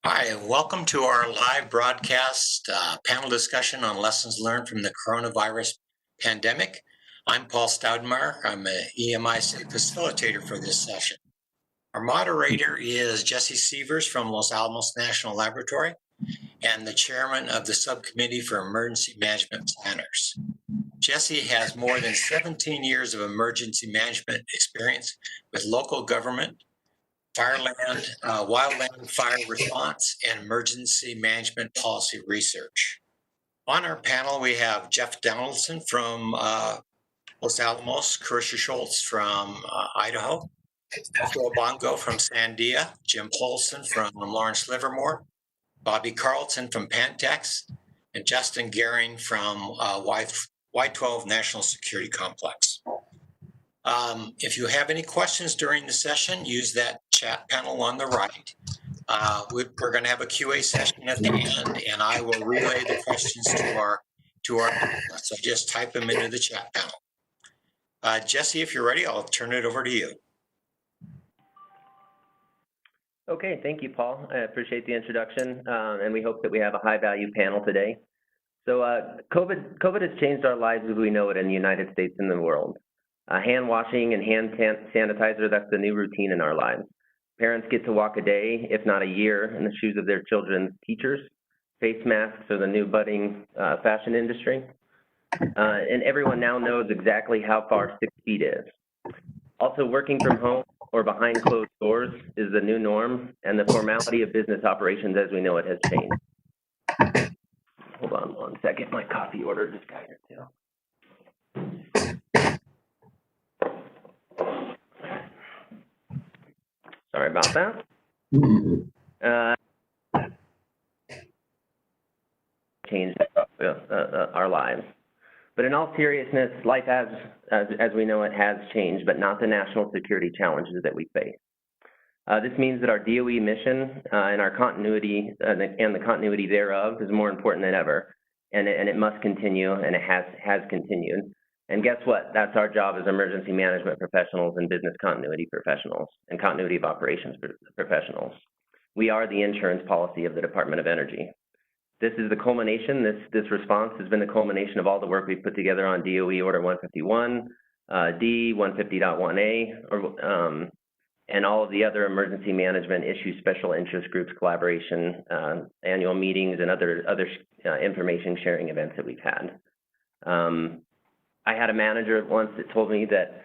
Hi, and welcome to our live broadcast panel discussion on lessons learned from the coronavirus pandemic. I'm Paul Staudenmaier. I'm an EMI facilitator for this session. Our moderator is Jesse Sievers from Los Alamos National Laboratory and the chairman of the Subcommittee for Emergency Management Planners. Jesse has more than 17 years of emergency management experience with local government, fireland, wildland fire response, and emergency management policy research. On our panel, we have Jeff Donaldson from Los Alamos, Carissa Schultz from Idaho, Phil Bongo from Sandia, Jim Paulson from Lawrence Livermore, Bobby Carlton from Pantex, and Justin Gehring from Y12 National Security Complex. If you have any questions during the session, use that chat panel on the right. We're going to have a QA session at the end, and I will relay the questions to our panelists. So just type them into the chat panel. Jesse, if you're ready, I'll turn it over to you. Okay, thank you, Paul. I appreciate the introduction, and we hope that we have a high-value panel today. So COVID has changed our lives as we know it in the United States and the world. Hand washing and hand sanitizer, that's the new routine in our lives. Parents get to walk a day, if not a year, in the shoes of their children's teachers. Face masks are the new budding fashion industry. And everyone now knows exactly how far 6 feet is. Also, working from home or behind closed doors is the new norm, and the formality of business operations as we know it has changed. Hold on one second, my coffee order just got here too. Sorry about that. Changed our lives. But in all seriousness, life as we know it has changed, but not the national security challenges that we face. This means that our DOE mission and our continuity and the continuity thereof is more important than ever, and it must continue, and it has continued. And guess what? That's our job as emergency management professionals and business continuity professionals and continuity of operations professionals. We are the insurance policy of the Department of Energy. This is the culmination, this response has been the culmination of all the work we've put together on DOE Order 151, D, 150.1A, and all of the other emergency management issues, special interest groups, collaboration, annual meetings, and other information sharing events that we've had. I had a manager once that told me that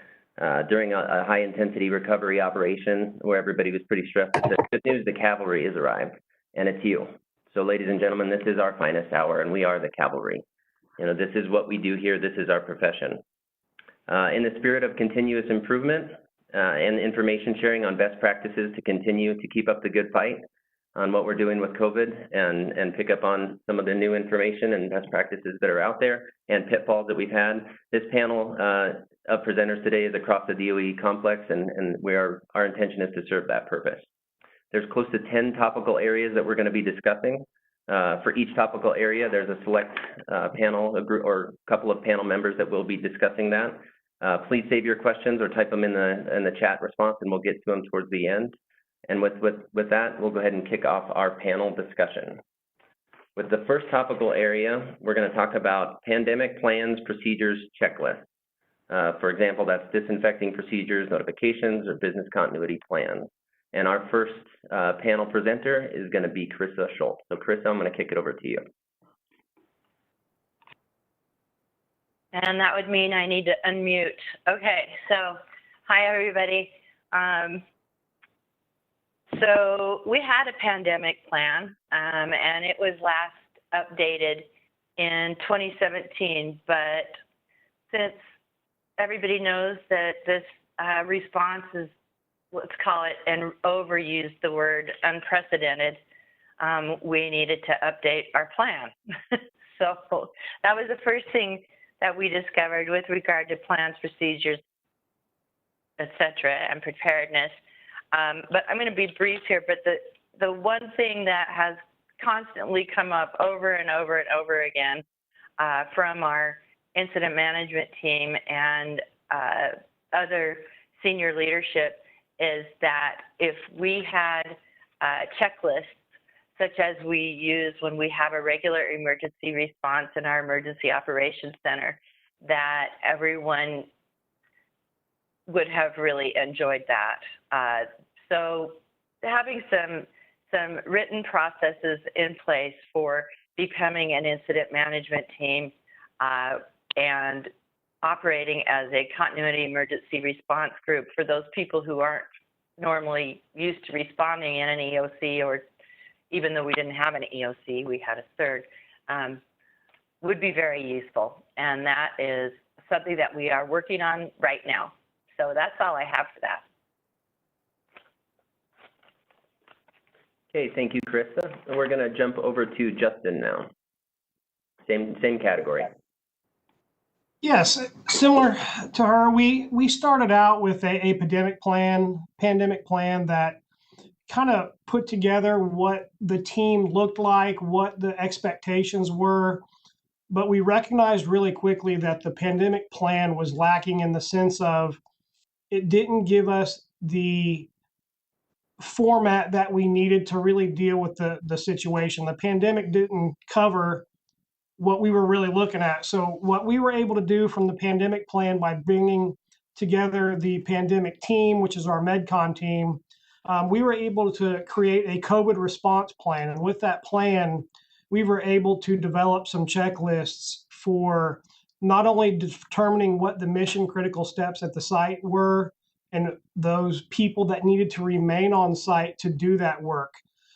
during a high-intensity recovery operation where everybody was pretty stressed, said, good news, the cavalry has arrived, and it's you. So, ladies and gentlemen, this is our finest hour, and we are the cavalry. You know, this is what we do here. This is our profession. In the spirit of continuous improvement and information sharing on best practices to continue to keep up the good fight on what we're doing with COVID and pick up on some of the new information and best practices that are out there and pitfalls that we've had. This panel of presenters today is across the DOE complex, and our intention is to serve that purpose. There's close to 10 topical areas that we're going to be discussing. For each topical area, there's a select panel, a group, or a couple of panel members that will be discussing that. Please save your questions or type them in the chat response, and we'll get to them towards the end. And with that, we'll go ahead and kick off our panel discussion. With the first topical area, we're going to talk about pandemic plans, procedures, checklists. For example, that's disinfecting procedures, notifications, or business continuity plans. And our first panel presenter is going to be Carissa Schultz. So Carissa, I'm going to kick it over to you. And that would mean I need to unmute. Okay, so hi everybody. So we had a pandemic plan, and it was last updated in 2017, but since everybody knows that this response is, let's call it, and overuse the word unprecedented, we needed to update our plan. So that was the first thing that we discovered with regard to plans, procedures, et cetera, and preparedness. But I'm going to be brief here, but the one thing that has constantly come up over and over and over again from our incident management team and other senior leadership is that if we had checklists such as we use when we have a regular emergency response in our emergency operations center, that everyone would have really enjoyed that. So having some written processes in place for becoming an incident management team and operating as a continuity emergency response group for those people who aren't normally used to responding in an EOC, or even though we didn't have an EOC, we had a CERG, would be very useful. And that is something that we are working on right now. So that's all I have for that. Okay, thank you, Carissa. And we're going to jump over to Justin now. Same category. Yes, similar to her, we started out with a pandemic plan that kind of put together what the team looked like, what the expectations were, but we recognized really quickly that the pandemic plan was lacking in the sense of it didn't give us the format that we needed to really deal with the situation. The pandemic didn't cover what we were really looking at. So what we were able to do from the pandemic plan by bringing together the pandemic team, which is our MedCon team, we were able to create a COVID response plan. And with that plan, we were able to develop some checklists for not only determining what the mission critical steps at the site were and those people that needed to remain on site to do that work.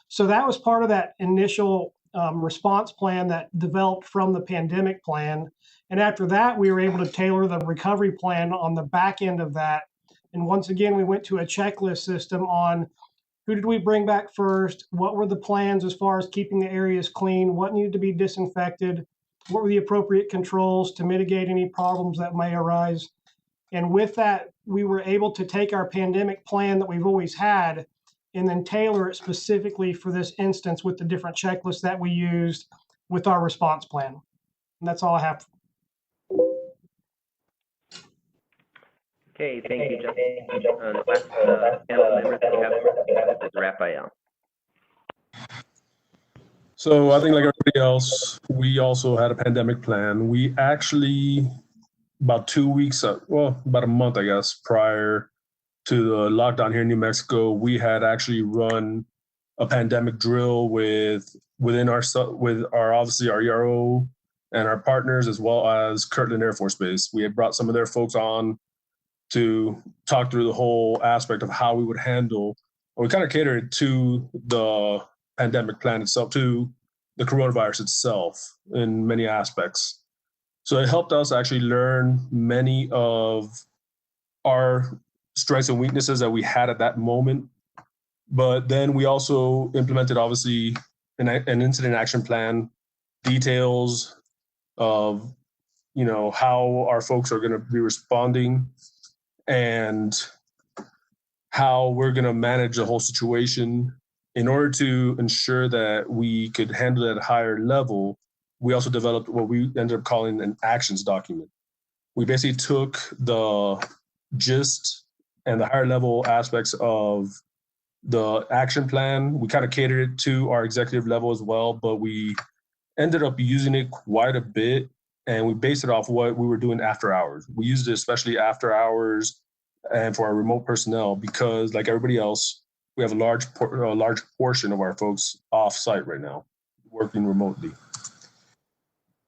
So that was part of that initial response plan that developed from the pandemic plan. And after that, we were able to tailor the recovery plan on the back end of that. And once again, we went to a checklist system on who did we bring back first, what were the plans as far as keeping the areas clean, what needed to be disinfected, what were the appropriate controls to mitigate any problems that may arise. And with that, we were able to take our pandemic plan that we've always had and then tailor it specifically for this instance with the different checklists that we used with our response plan. And that's all I have. Okay, thank you, Justin. The last panel member that we have is Raphael. So I think like everybody else, we also had a pandemic plan. We actually, about 2 weeks, about a month, I guess, prior to the lockdown here in New Mexico, we had actually run a pandemic drill with our obviously our ERO and our partners, as well as Kirtland Air Force Base. We had brought some of their folks on to talk through the whole aspect of how we would handle, or we kind of catered to the pandemic plan itself, to the coronavirus itself in many aspects. So it helped us actually learn many of our strengths and weaknesses that we had at that moment. But then we also implemented, obviously, an incident action plan, details of, how our folks are going to be responding and how we're going to manage the whole situation. In order to ensure that we could handle it at a higher level, we also developed what we ended up calling an actions document. We basically took the gist and the higher level aspects of the action plan. We kind of catered it to our executive level as well, but we ended up using it quite a bit, and we based it off what we were doing after hours. We used it especially after hours and for our remote personnel, because like everybody else, we have a large portion of our folks off site right now, working remotely.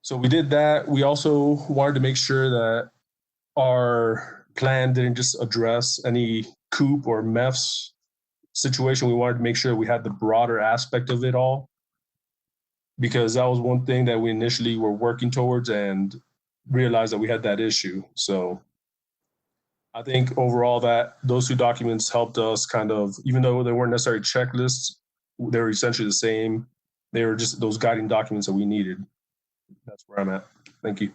So we did that. We also wanted to make sure that our plan didn't just address any Coop or MEFs situation. We wanted to make sure we had the broader aspect of it all, because that was one thing that we initially were working towards and realized that we had that issue. So I think overall that those two documents helped us kind of, even though they weren't necessarily checklists, they were essentially the same. They were just those guiding documents that we needed. That's where I'm at. Thank you.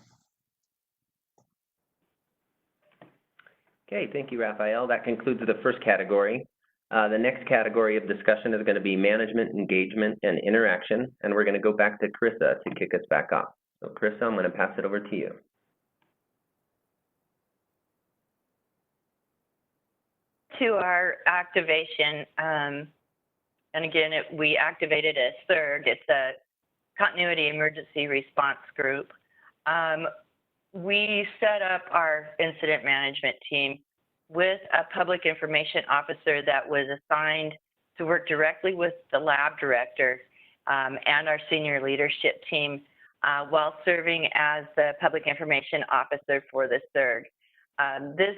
Okay, thank you, Raphael. That concludes the first category. The next category of discussion is going to be management, engagement, and interaction. And we're going to go back to Carissa to kick us back off. So Carissa, I'm going to pass it over to you. To our activation, and again, we activated a CERG. It's a Continuity Emergency Response Group. We set up our incident management team with a public information officer that was assigned to work directly with the lab director and our senior leadership team while serving as the public information officer for the CERG. This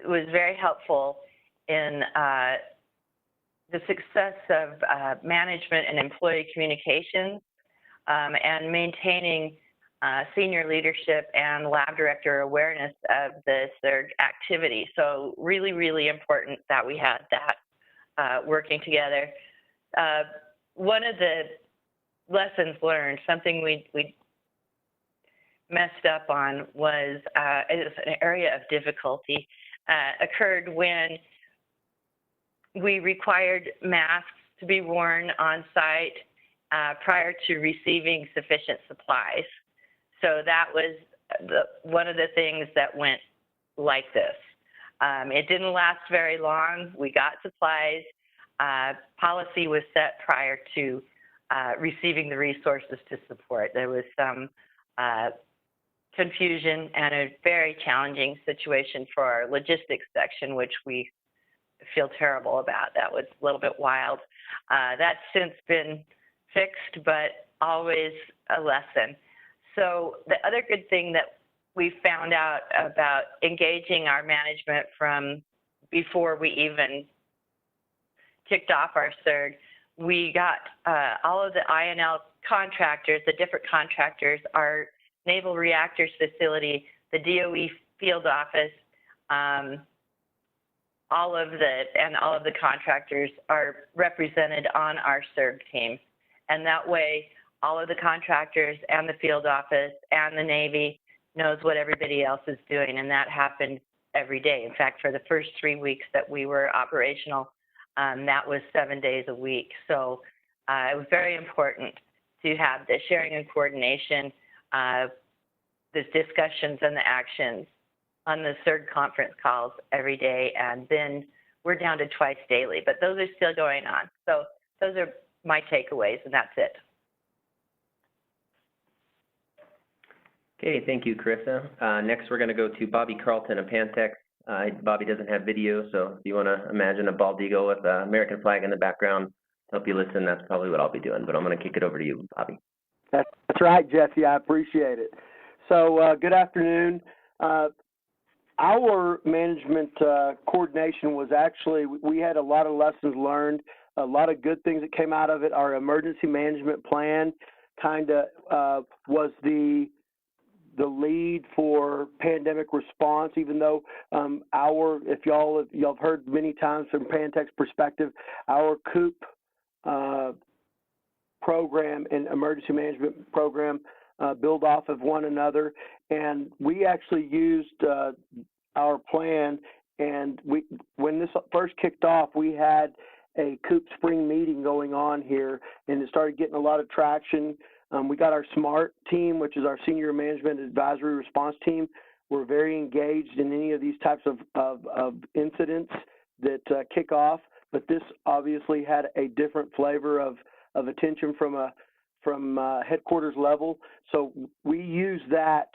was very helpful in the success of management and employee communications and maintaining senior leadership and lab director awareness of the CERG activity. So really, really important that we had that working together. One of the lessons learned, something we messed up on was it was an area of difficulty, occurred when we required masks to be worn on site prior to receiving sufficient supplies. So that was one of the things that went like this. It didn't last very long. We got supplies. Policy was set prior to receiving the resources to support. There was some confusion and a very challenging situation for our logistics section, which we feel terrible about. That was a little bit wild. That's since been fixed, but always a lesson. So the other good thing that we found out about engaging our management from before we even kicked off our CERG, we got all of the INL contractors, the different contractors, our Naval Reactors Facility, the DOE field office, all of the contractors are represented on our CERG team. And that way, all of the contractors and the field office and the Navy knows what everybody else is doing, and that happened every day. In fact, for the first 3 weeks that we were operational, that was 7 days a week. So it was very important to have the sharing and coordination, the discussions and the actions on the CERG conference calls every day, and then we're down to twice daily, but those are still going on. So those are my takeaways, and that's it. Okay, thank you, Carissa. Next, we're going to go to Bobby Carlton of Pantex. Bobby doesn't have video, so if you want to imagine a bald eagle with the American flag in the background to help you listen, that's probably what I'll be doing, but I'm going to kick it over to you, Bobby. That's right, Jesse. I appreciate it. So good afternoon. Our management coordination was actually, we had a lot of lessons learned, a lot of good things that came out of it. Our emergency management plan kind of was the lead for pandemic response, even though if y'all have heard many times from Pantex perspective, our Coop program and emergency management program build off of one another. And we actually used our plan, and when this first kicked off, we had a Coop spring meeting going on here, and it started getting a lot of traction. We got our SMART team, which is our Senior Management Advisory Response Team. We're very engaged in any of these types of incidents that kick off, but this obviously had a different flavor of attention from headquarters level. So we use that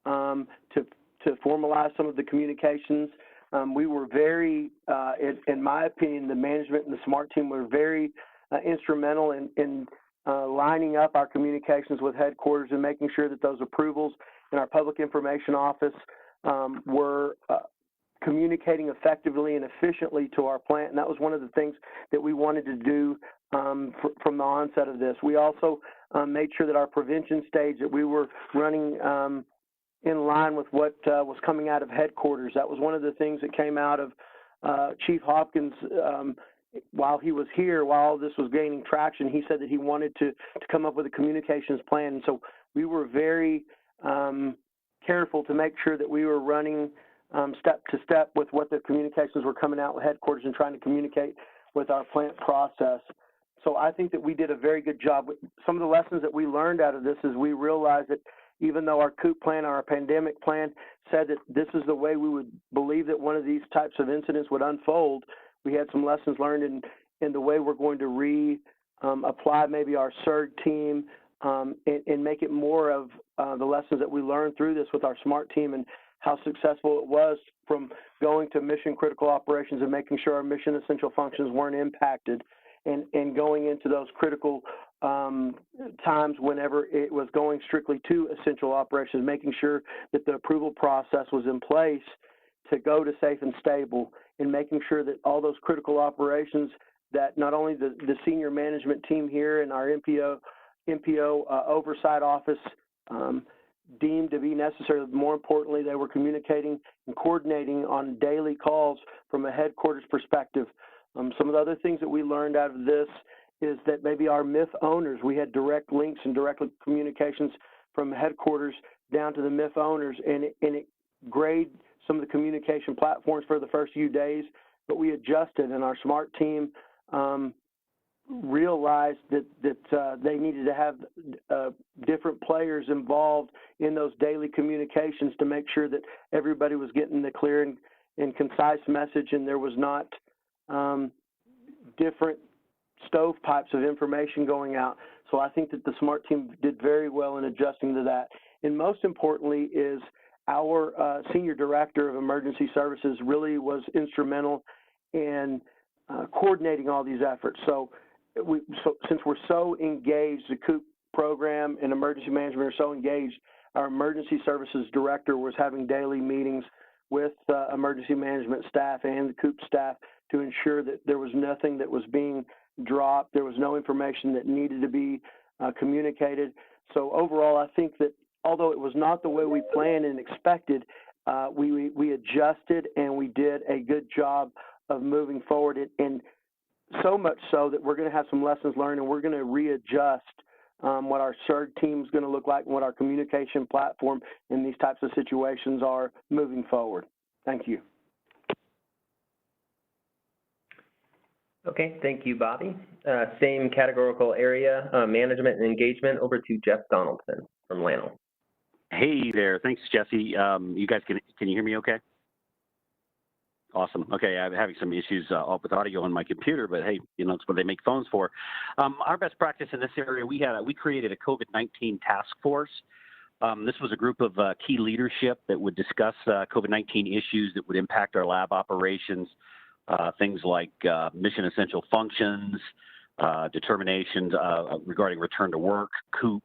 to formalize some of the communications. We were very, in my opinion, the management and the SMART team were very instrumental in lining up our communications with headquarters and making sure that those approvals in our public information office were communicating effectively and efficiently to our plant. And that was one of the things that we wanted to do from the onset of this. We also made sure that our prevention stage, that we were running in line with what was coming out of headquarters. That was one of the things that came out of Chief Hopkins while he was here, while all this was gaining traction. He said that he wanted to come up with a communications plan. And so we were very careful to make sure that we were running step to step with what the communications were coming out with headquarters and trying to communicate with our plant process. So I think that we did a very good job. Some of the lessons that we learned out of this is we realized that even though our Coop plan, our pandemic plan said that this is the way we would believe that one of these types of incidents would unfold, we had some lessons learned and the way we're going to apply maybe our CERG team and make it more of the lessons that we learned through this with our SMART team and how successful it was from going to mission critical operations and making sure our mission essential functions weren't impacted and going into those critical times whenever it was going strictly to essential operations, making sure that the approval process was in place to go to safe and stable, and making sure that all those critical operations that not only the senior management team here and our MPO oversight office deemed to be necessary, but more importantly, they were communicating and coordinating on daily calls from a headquarters perspective. Some of the other things that we learned out of this is that maybe our MIF owners, we had direct links and direct communications from headquarters down to the MIF owners, and it graded some of the communication platforms for the first few days, but we adjusted, and our SMART team realized that they needed to have different players involved in those daily communications to make sure that everybody was getting the clear and concise message, and there was not different stovepipes of information going out. So I think that the SMART team did very well in adjusting to that. And most importantly is our Senior Director of Emergency Services really was instrumental in coordinating all these efforts. So since we're so engaged, the Coop program and emergency management are so engaged, our Emergency Services Director was having daily meetings with emergency management staff and the Coop staff to ensure that there was nothing that was being dropped. There was no information that needed to be communicated. So overall, I think that although it was not the way we planned and expected, we adjusted and we did a good job of moving forward. And so much so that we're going to have some lessons learned, and we're going to readjust what our CERG team is going to look like and what our communication platform in these types of situations are moving forward. Thank you. Okay, thank you, Bobby. Same categorical area, management and engagement, over to Jeff Donaldson from LANL. Hey there, thanks, Jesse. You guys, can you hear me okay? Awesome. Okay, I'm having some issues with audio on my computer, but hey, you know, it's what they make phones for. Our best practice in this area, we created a COVID-19 task force. This was a group of key leadership that would discuss COVID-19 issues that would impact our lab operations, things like mission essential functions, determinations regarding return to work, Coop,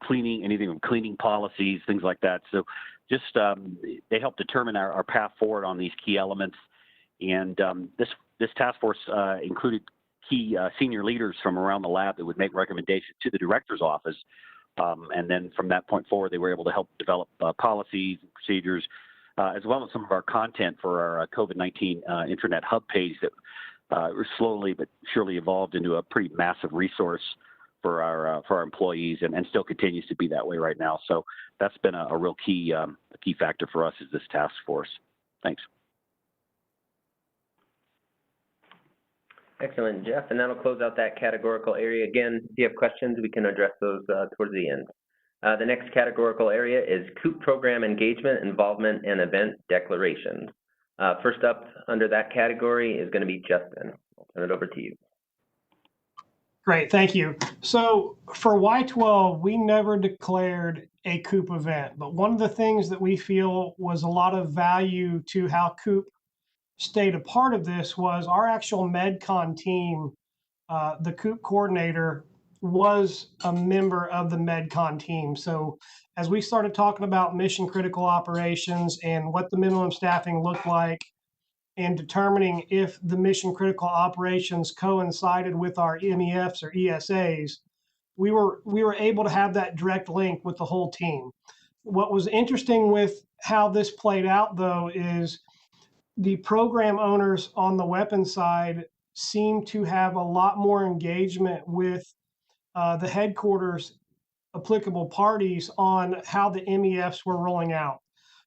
cleaning, anything from cleaning policies, things like that. So just they help determine our path forward on these key elements. And this task force included key senior leaders from around the lab that would make recommendations to the director's office. And then from that point forward, they were able to help develop policies and procedures, as well as some of our content for our COVID-19 Internet hub page that slowly but surely evolved into a pretty massive resource for our employees, and still continues to be that way right now. So that's been a real key factor for us, is this task force. Thanks. Excellent, Jeff. And that'll close out that categorical area. Again, if you have questions, we can address those towards the end. The next categorical area is Coop program engagement, involvement, and event declarations. First up under that category is going to be Justin. I'll turn it over to you. Great, thank you. So for Y12, we never declared a Coop event, but one of the things that we feel was a lot of value to how Coop stayed a part of this was our actual MedCon team. The Coop coordinator was a member of the MedCon team. So as we started talking about mission critical operations and what the minimum staffing looked like, and determining if the mission critical operations coincided with our MEFs or ESAs, we were able to have that direct link with the whole team. What was interesting with how this played out, though, is the program owners on the weapons side seem to have a lot more engagement with the headquarters applicable parties on how the MEFs were rolling out.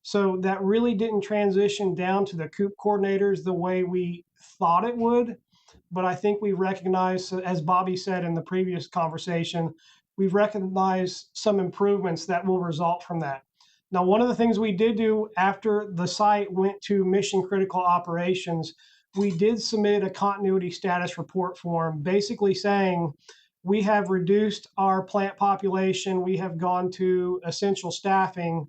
So that really didn't transition down to the Coop coordinators the way we thought it would. But I think we recognize, as Bobby said in the previous conversation, we've recognized some improvements that will result from that. Now, one of the things we did do after the site went to mission critical operations, we did submit a continuity status report form, basically saying we have reduced our plant population, we have gone to essential staffing,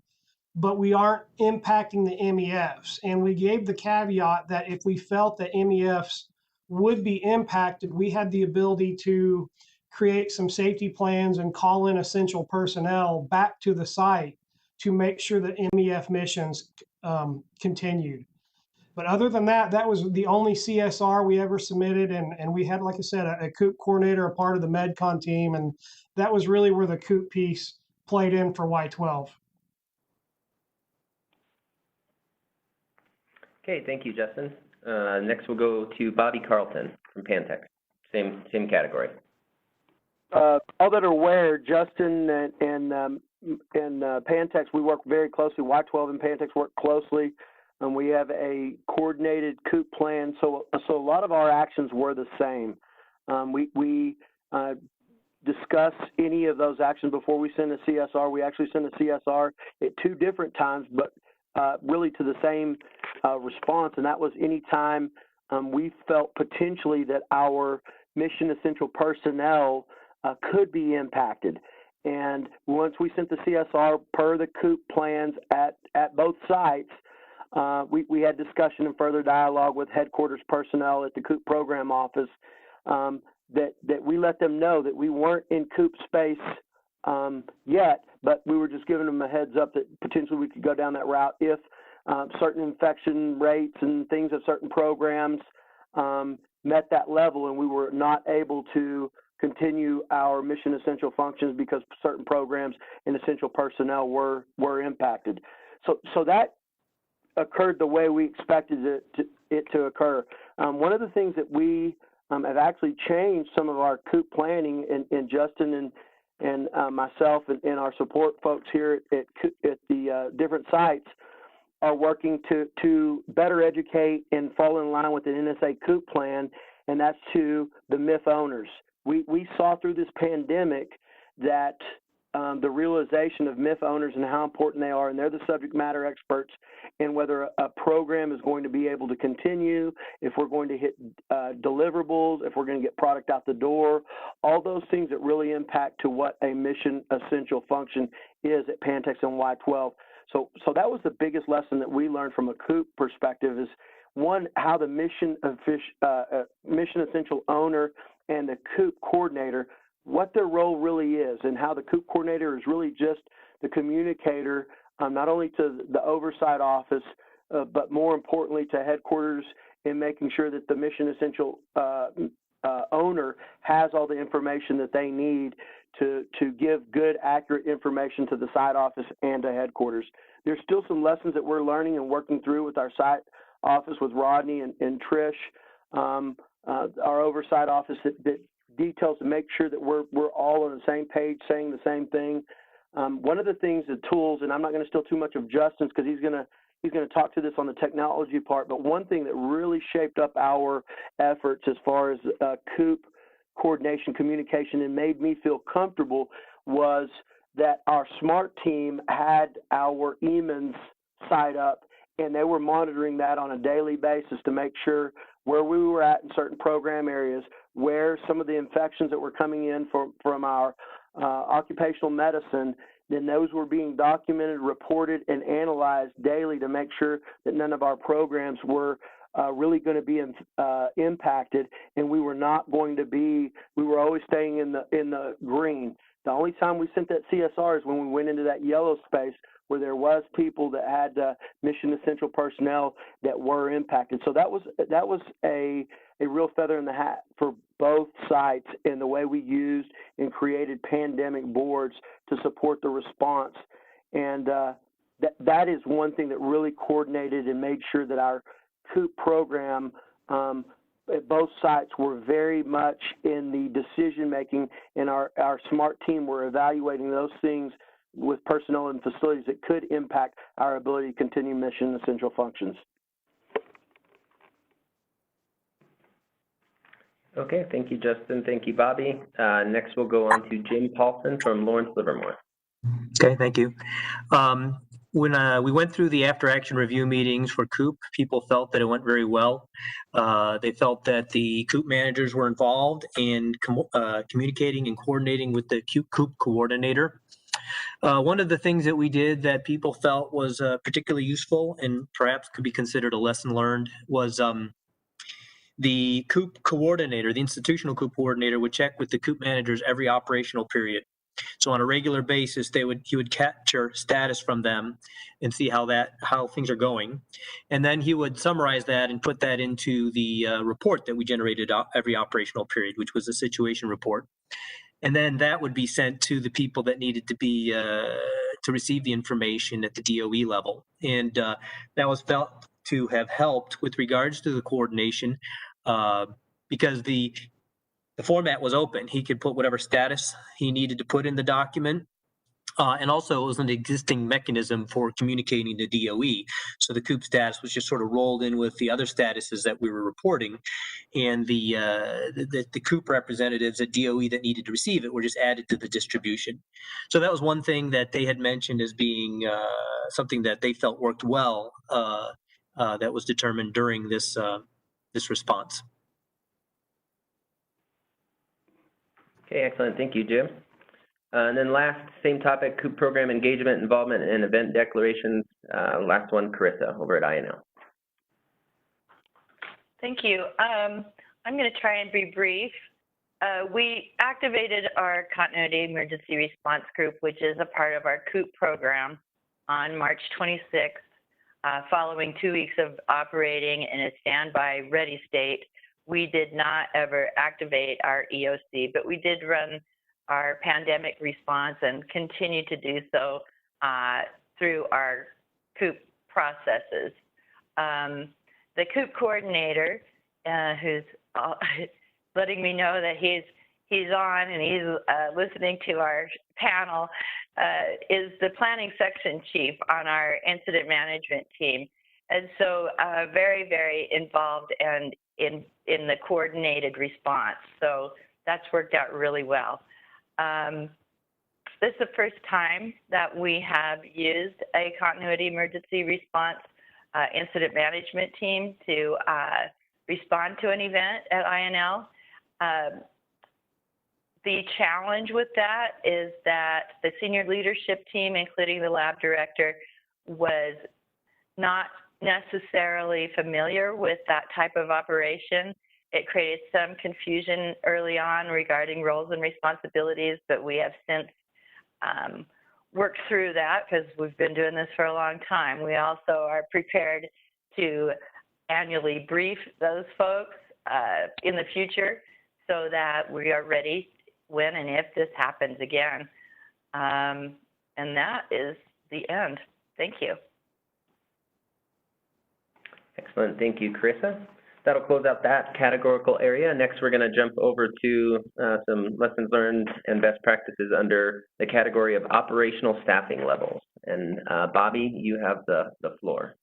but we aren't impacting the MEFs. And we gave the caveat that if we felt that MEFs would be impacted, we had the ability to create some safety plans and call in essential personnel back to the site to make sure that MEF missions continued. But other than that, that was the only CSR we ever submitted. And we had, like I said, a Coop coordinator, a part of the MedCon team. And that was really where the Coop piece played in for Y12. Okay, thank you, Justin. Next, we'll go to Bobby Carlton from Pantex. Same category. All that are aware, Justin and Pantex, we work very closely. Y12 and Pantex work closely, and we have a coordinated Coop plan. So a lot of our actions were the same. We discuss any of those actions before we send a CSR. We actually send a CSR at 2 different times, but really to the same response, and that was any time we felt potentially that our mission essential personnel could be impacted. And once we sent the CSR per the Coop plans at both sites, we had discussion and further dialogue with headquarters personnel at the Coop program office that we let them know that we weren't in Coop space yet, but we were just giving them a heads up that potentially we could go down that route if certain infection rates and things of certain programs met that level, and we were not able to continue our mission essential functions because certain programs and essential personnel were impacted. So that occurred the way we expected it to occur. One of the things that we have actually changed some of our Coop planning, and Justin and myself and our support folks here at the different sites are working to better educate and fall in line with the NSA Coop plan, and that's to the MIF owners. We saw through this pandemic that the realization of MIF owners and how important they are, and they're the subject matter experts in whether a program is going to be able to continue, if we're going to hit deliverables, if we're going to get product out the door, all those things that really impact to what a mission essential function is at Pantex and Y12. So that was the biggest lesson that we learned from a Coop perspective is, one, how the mission essential owner and the Coop coordinator, what their role really is, and how the Coop coordinator is really just the communicator, not only to the oversight office, but more importantly to headquarters in making sure that the mission essential owner has all the information that they need to give good, accurate information to the site office and to headquarters. There's still some lessons that we're learning and working through with our site office with Rodney and Trish, our oversight office that details to make sure that we're all on the same page, saying the same thing. One of the things, the tools, and I'm not going to steal too much of Justin's because he's going to talk to this on the technology part, but one thing that really shaped up our efforts as far as Coop coordination, communication, and made me feel comfortable was that our SMART team had our EMINs site up, and they were monitoring that on a daily basis to make sure where we were at in certain program areas, where some of the infections that were coming in from our occupational medicine, then those were being documented, reported, and analyzed daily to make sure that none of our programs were really going to be impacted, and we were not going to be, we were always staying in the green. The only time we sent that CSR is when we went into that yellow space where there was people that had mission essential personnel that were impacted. So that was a real feather in the hat for both sites in the way we used and created pandemic boards to support the response. And that is one thing that really coordinated and made sure that our Coop program at both sites were very much in the decision making, and our SMART team were evaluating those things with personnel and facilities that could impact our ability to continue mission essential functions. Okay, thank you, Justin. Thank you, Bobby. Next, we'll go on to Jim Paulson from Lawrence Livermore. Okay, thank you. when we went through the after action review meetings for Coop, people felt that it went very well. They felt that the Coop managers were involved in communicating and coordinating with the Coop coordinator. One of the things that we did that people felt was particularly useful and perhaps could be considered a lesson learned was the Coop coordinator, the institutional Coop coordinator, would check with the Coop managers every operational period. So on a regular basis, he would capture status from them and see how things are going, and then he would summarize that and put that into the report that we generated every operational period, which was a situation report. And then that would be sent to the people that needed to be to receive the information at the DOE level, and that was felt to have helped with regards to the coordination because the format was open. He could put whatever status he needed to put in the document. And also, it was an existing mechanism for communicating to DOE. So the Coop status was just sort of rolled in with the other statuses that we were reporting. And the Coop representatives at DOE that needed to receive it were just added to the distribution. So that was one thing that they had mentioned as being something that they felt worked well that was determined during this response. Okay, excellent. Thank you, Jim. And then last, same topic, Coop program engagement, involvement, and event declarations. Last one, Carissa over at INL. Thank you. I'm going to try and be brief. We activated our Continuity Emergency Response Group, which is a part of our Coop program, on March 26th, following 2 weeks of operating in a standby ready state. We did not ever activate our EOC, but we did run our pandemic response and continue to do so through our Coop processes. The Coop coordinator, who's letting me know that he's on and he's listening to our panel, is the planning section chief on our incident management team. And so very, very involved and in the coordinated response. So that's worked out really well. This is the first time that we have used a continuity emergency response incident management team to respond to an event at INL. The challenge with that is that the senior leadership team, including the lab director, was not necessarily familiar with that type of operation. It created some confusion early on regarding roles and responsibilities, but we have since worked through that because we've been doing this for a long time. We also are prepared to annually brief those folks in the future so that we are ready when and if this happens again. And that is the end. Thank you. Excellent. Thank you, Carissa. That'll close out that categorical area. Next, we're going to jump over to some lessons learned and best practices under the category of operational staffing levels. And Bobby, you have the floor.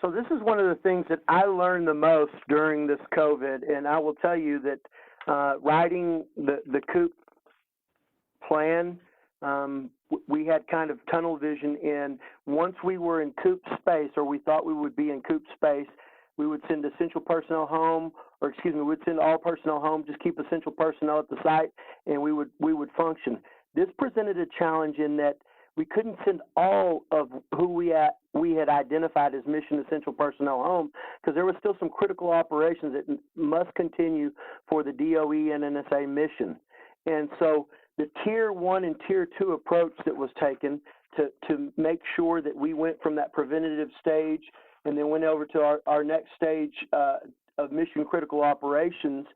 So this is one of the things that I learned the most during this COVID, and I will tell you that writing the Coop plan, we had kind of tunnel vision in once we were in Coop space, or we thought we would be in Coop space, we would send essential personnel home, or excuse me, we'd send all personnel home, just keep essential personnel at the site, and we would function. This presented a challenge in that we couldn't send all of who we had identified as mission essential personnel home because there was still some critical operations that must continue for the DOE and NSA mission. And so the Tier 1 and Tier 2 approach that was taken to make sure that we went from that preventative stage and then went over to our next stage of mission critical operations,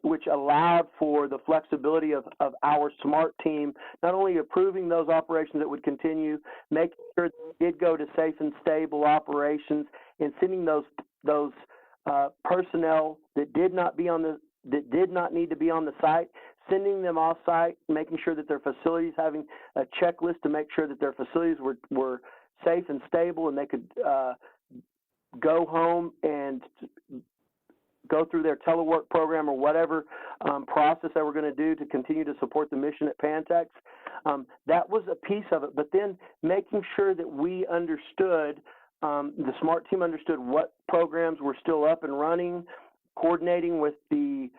which allowed for the flexibility of our SMART team, not only approving those operations that would continue, making sure they did go to safe and stable operations, and sending those personnel that did not need to be on the site, sending them off site, making sure that their facilities, having a checklist to make sure that their facilities were safe and stable and they could go home and go through their telework program or whatever process that we're going to do to continue to support the mission at Pantex. That was a piece of it, but then making sure that we understood, the SMART team understood what programs were still up and running, coordinating with the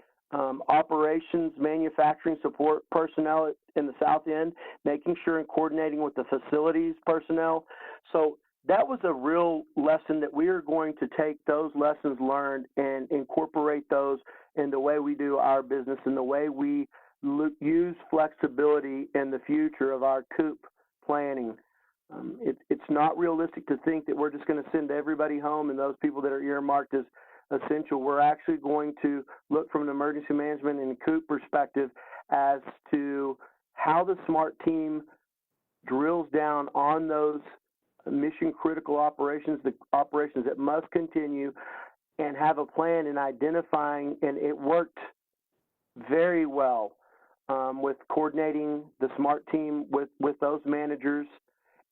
operations, manufacturing support personnel in the South End, making sure and coordinating with the facilities personnel. So that was a real lesson that we are going to take those lessons learned and incorporate those in the way we do our business and the way we use flexibility in the future of our Coop planning. It's not realistic to think that we're just going to send everybody home and those people that are earmarked as essential. We're actually going to look from an emergency management and Coop perspective as to how the SMART team drills down on those mission critical operations, the operations that must continue, and have a plan in identifying, and it worked very well with coordinating the SMART team with those managers,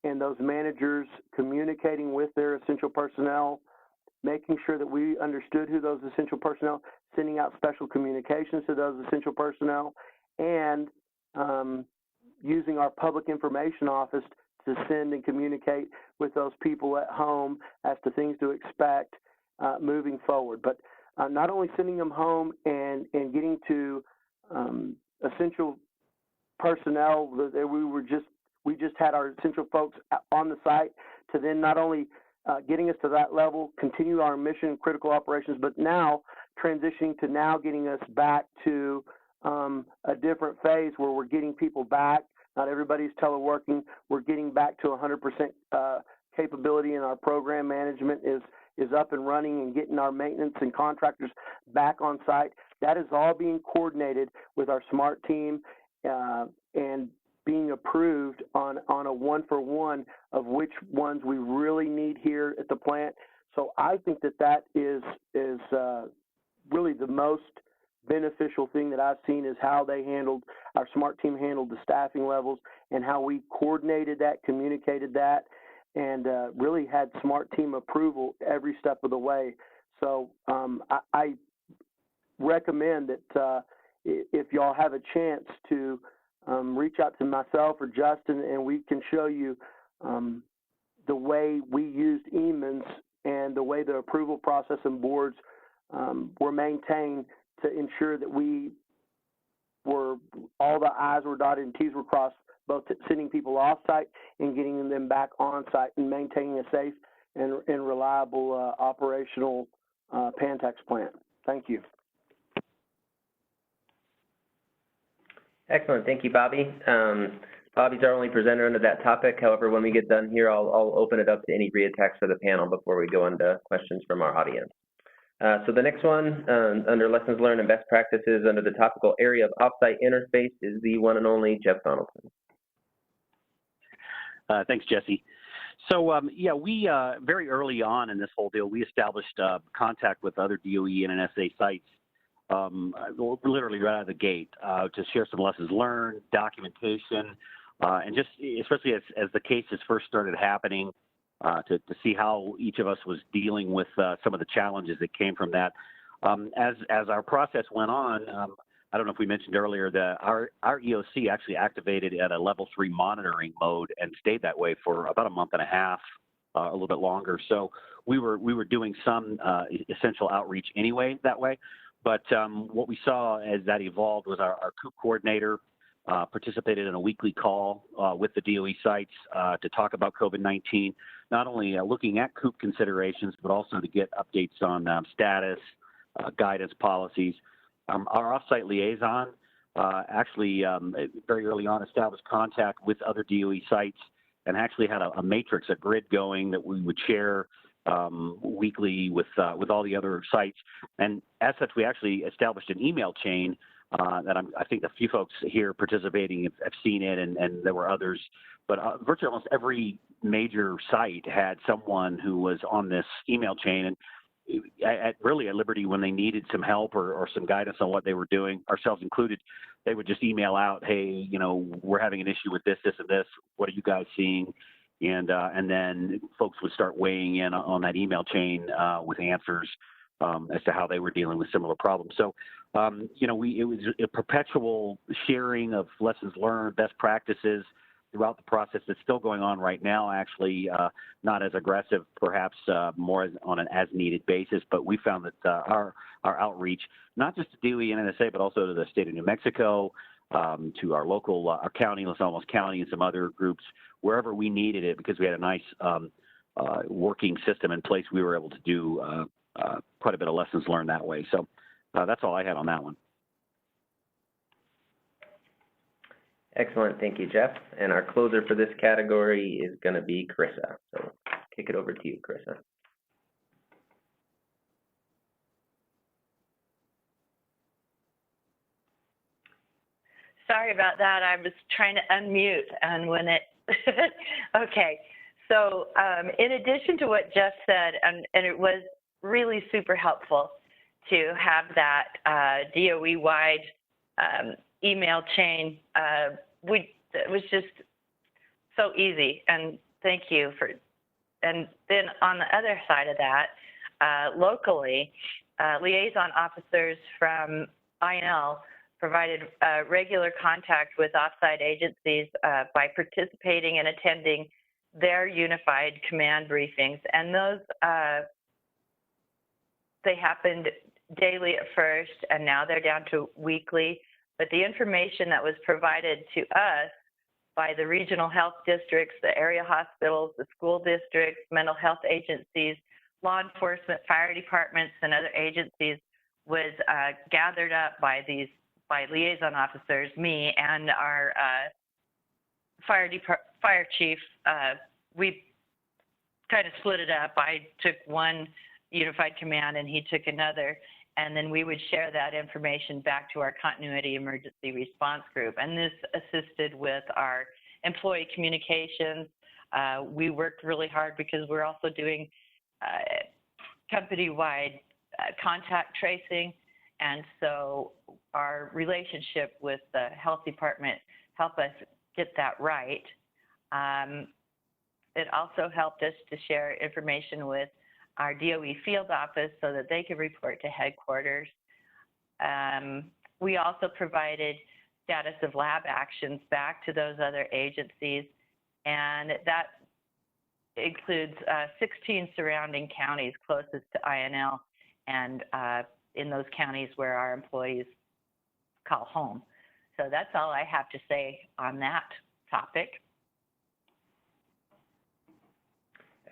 and those managers communicating with their essential personnel, making sure that we understood who those essential personnel, sending out special communications to those essential personnel, and using our public information office to send and communicate with those people at home as to things to expect moving forward. But not only sending them home and getting to essential personnel, we just had our essential folks on the site to then not only getting us to that level, continue our mission critical operations, but now transitioning to now getting us back to a different phase where we're getting people back. Not everybody's teleworking. We're getting back to 100% capability, and our program management is up and running, and getting our maintenance and contractors back on site. That is all being coordinated with our SMART team and being approved on a one-for-one of which ones we really need here at the plant. So I think that is really the most beneficial thing that I've seen, is how our SMART team handled the staffing levels and how we coordinated that, communicated that, and really had SMART team approval every step of the way. So I recommend that if y'all have a chance to reach out to myself or Justin, and we can show you the way we used EMINS and the way the approval process and boards were maintained to ensure that all the I's were dotted and T's were crossed, both sending people off site and getting them back on site, and maintaining a safe and reliable operational Pantex plant. Thank you. Excellent. Thank you, Bobby. Bobby's our only presenter under that topic. However, when we get done here, I'll open it up to any reattacks for the panel before we go into questions from our audience. So the next one, under lessons learned and best practices under the topical area of offsite interface, is the one and only Jeff Donaldson. Thanks, Jesse. So yeah, we very early on in this whole deal, we established contact with other DOE and NSA sites, literally right out of the gate, to share some lessons learned, documentation, and just especially as the cases first started happening, to see how each of us was dealing with some of the challenges that came from that. As our process went on, I don't know if we mentioned earlier that our EOC actually activated at a level 3 monitoring mode and stayed that way for about a month and a half, a little bit longer. So we were doing some essential outreach anyway that way. But what we saw as that evolved was our Coop coordinator participated in a weekly call with the DOE sites to talk about COVID-19, not only looking at Coop considerations, but also to get updates on status, guidance, policies. Our offsite liaison actually very early on established contact with other DOE sites and actually had a matrix, a grid going that we would share weekly with all the other sites. And as such, we actually established an email chain that I think a few folks here participating have seen it, and there were others. But virtually almost every major site had someone who was on this email chain, and at Liberty, when they needed some help or some guidance on what they were doing, ourselves included, they would just email out, hey, we're having an issue with this, and this. What are you guys seeing? And then folks would start weighing in on that email chain with answers as to how they were dealing with similar problems. So, it was a perpetual sharing of lessons learned, best practices throughout the process. That's still going on right now, actually, not as aggressive, perhaps more on an as-needed basis. But we found that our outreach, not just to DOE and NSA, but also to the state of New Mexico, to our local, our county, Los Alamos County, and some other groups, wherever we needed it, because we had a nice working system in place, we were able to do quite a bit of lessons learned that way. So that's all I had on that one. Excellent. Thank you, Jeff. And our closer for this category is going to be Carissa. So kick it over to you, Carissa. Sorry about that. I was trying to unmute, and when it, okay. So in addition to what Jeff said, and it was really super helpful to have that DOE-wide email chain. It was just so easy, and thank you for. And then on the other side of that, locally, liaison officers from LANL provided regular contact with offsite agencies by participating and attending their unified command briefings. And those, they happened daily at first, and now they're down to weekly. But the information that was provided to us by the regional health districts, the area hospitals, the school districts, mental health agencies, law enforcement, fire departments, and other agencies was gathered up by liaison officers, me and our fire chief. We kind of split it up. I took one unified command and he took another, and then we would share that information back to our continuity emergency response group. And this assisted with our employee communications. We worked really hard because we're also doing company-wide contact tracing. And so our relationship with the health department helped us get that right. It also helped us to share information with our DOE field office so that they could report to headquarters. We also provided status of lab actions back to those other agencies, and that includes 16 surrounding counties closest to INL, and in those counties where our employees call home. So that's all I have to say on that topic.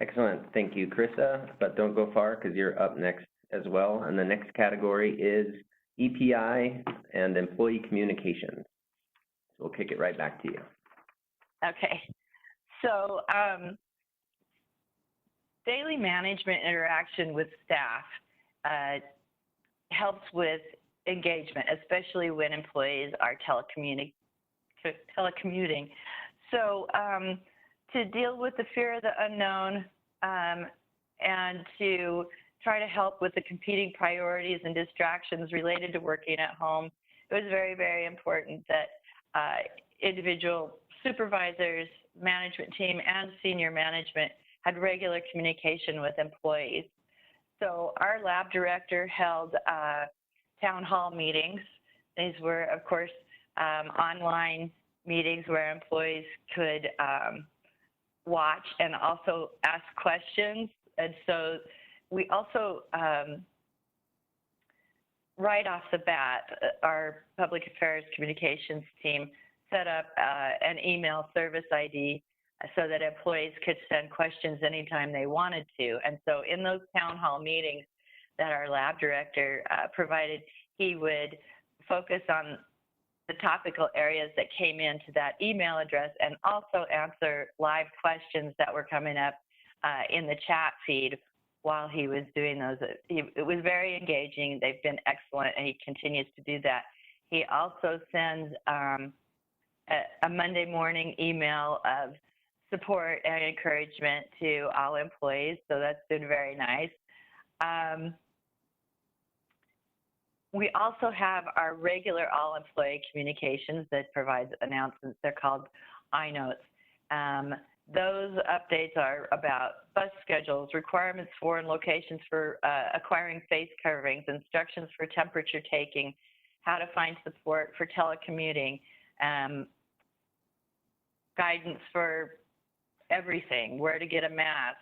Excellent. Thank you, Carissa. But don't go far because you're up next as well. And the next category is EPI and Employee Communications. So we'll kick it right back to you. Okay. So daily management interaction with staff helps with engagement, especially when employees are telecommuting. So to deal with the fear of the unknown and to try to help with the competing priorities and distractions related to working at home, it was very, very important that individual supervisors, management team, and senior management had regular communication with employees. So our lab director held town hall meetings. These were, of course, online meetings where employees could watch and also ask questions. And so we also, right off the bat, our public affairs communications team set up an email service ID so that employees could send questions anytime they wanted to. And so in those town hall meetings that our lab director provided, he would focus on the topical areas that came into that email address and also answer live questions that were coming up in the chat feed while he was doing those. It was very engaging. They've been excellent, and he continues to do that. He also sends a Monday morning email of support and encouragement to all employees, so that's been very nice. We also have our regular all-employee communications that provides announcements. They're called iNotes. those updates are about bus schedules, requirements for and locations for acquiring face coverings, instructions for temperature taking, how to find support for telecommuting, guidance for everything, where to get a mask,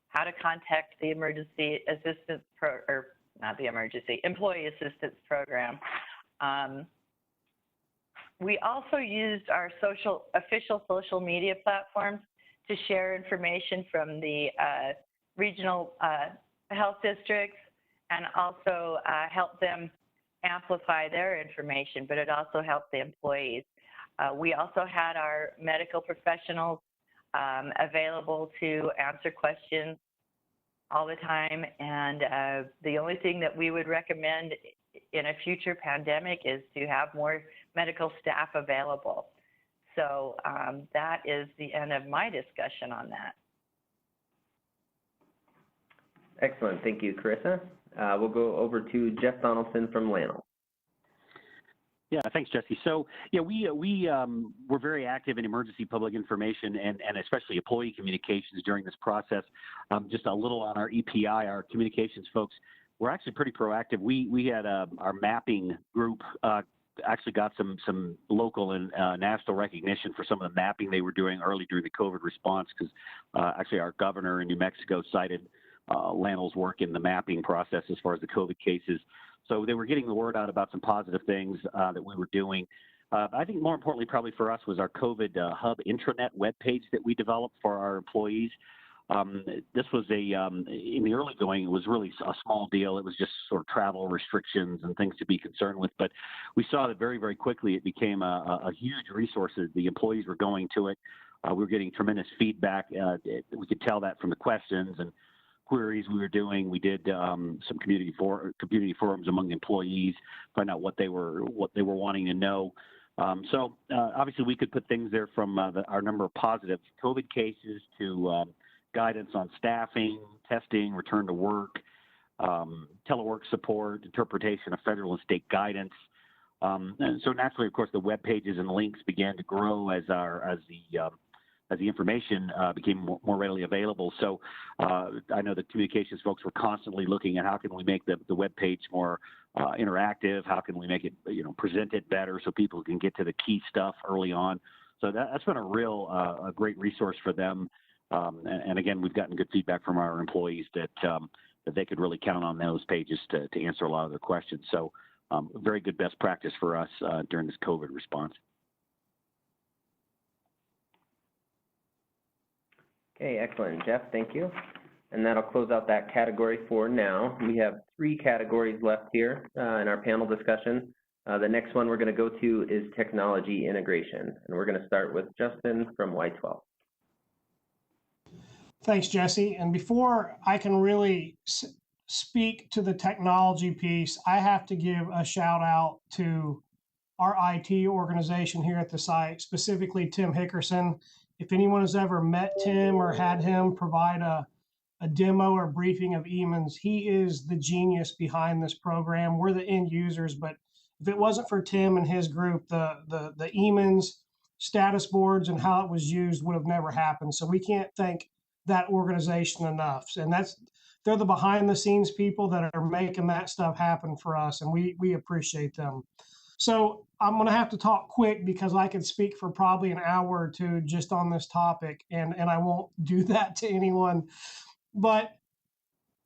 how to contact the emergency assistance employee assistance program. We also used our official social media platforms to share information from the regional health districts and also help them amplify their information, but it also helped the employees. We also had our medical professionals available to answer questions all the time. And the only thing that we would recommend in a future pandemic is to have more medical staff available. So that is the end of my discussion on that. Excellent. Thank you, Carissa. We'll go over to Jeff Donaldson from LANL. Yeah, thanks, Jesse. So, yeah, we were very active in emergency public information and especially employee communications during this process. Just a little on our EPI, our communications folks, we're actually pretty proactive. We had our mapping group actually got some local and national recognition for some of the mapping they were doing early during the COVID response, because actually our governor in New Mexico cited LANL's work in the mapping process as far as the COVID cases. So they were getting the word out about some positive things that we were doing. I think more importantly, probably for us, was our COVID Hub intranet webpage that we developed for our employees. This was in the early going, it was really a small deal. It was just sort of travel restrictions and things to be concerned with. But we saw that very, very quickly it became a huge resource. The employees were going to it. We were getting tremendous feedback. We could tell that from the questions and queries we were doing. We did some community forums among employees, find out what they were wanting to know. So obviously we could put things there from our number of positive COVID cases to guidance on staffing, testing, return to work, telework support, interpretation of federal and state guidance. And so naturally, of course, the web pages and links began to grow as the information became more readily available. So I know the communications folks were constantly looking at how can we make the web page more interactive, how can we make it, present it better so people can get to the key stuff early on. So that's been a great resource for them. And again, we've gotten good feedback from our employees that they could really count on those pages to answer a lot of their questions. So very good best practice for us during this COVID response. Okay, excellent, Jeff. Thank you. And that'll close out that category for now. We have 3 categories left here in our panel discussion. The next one we're going to go to is technology integration. And we're going to start with Justin from Y12. Thanks, Jesse. And before I can really speak to the technology piece, I have to give a shout out to our IT organization here at the site, specifically Tim Hickerson. If anyone has ever met Tim or had him provide a demo or briefing of Eamons, he is the genius behind this program. We're the end users, but if it wasn't for Tim and his group, the Eamons status boards and how it was used would have never happened. So we can't thank that organization enough. And they're the behind the scenes people that are making that stuff happen for us, and we appreciate them. So I'm going to have to talk quick because I could speak for probably an hour or two just on this topic, and I won't do that to anyone. But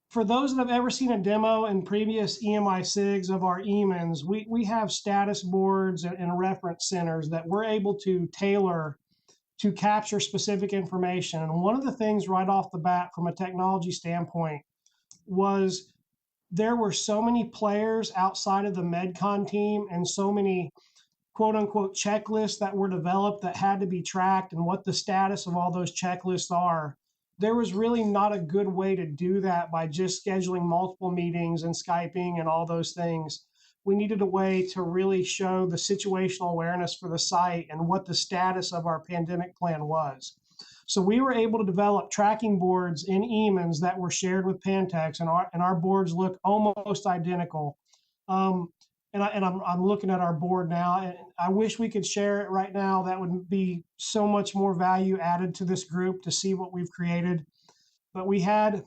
for those that have ever seen a demo in previous EMI SIGs of our Eamons, we have status boards and reference centers that we're able to tailor to capture specific information. And one of the things right off the bat from a technology standpoint was there were so many players outside of the MedCon team and so many quote unquote checklists that were developed that had to be tracked and what the status of all those checklists are. There was really not a good way to do that by just scheduling multiple meetings and Skyping and all those things. We needed a way to really show the situational awareness for the site and what the status of our pandemic plan was. So we were able to develop tracking boards in Eamons that were shared with Pantex, and our boards look almost identical. and I'm looking at our board now, and I wish we could share it right now. That would be so much more value added to this group to see what we've created. But we had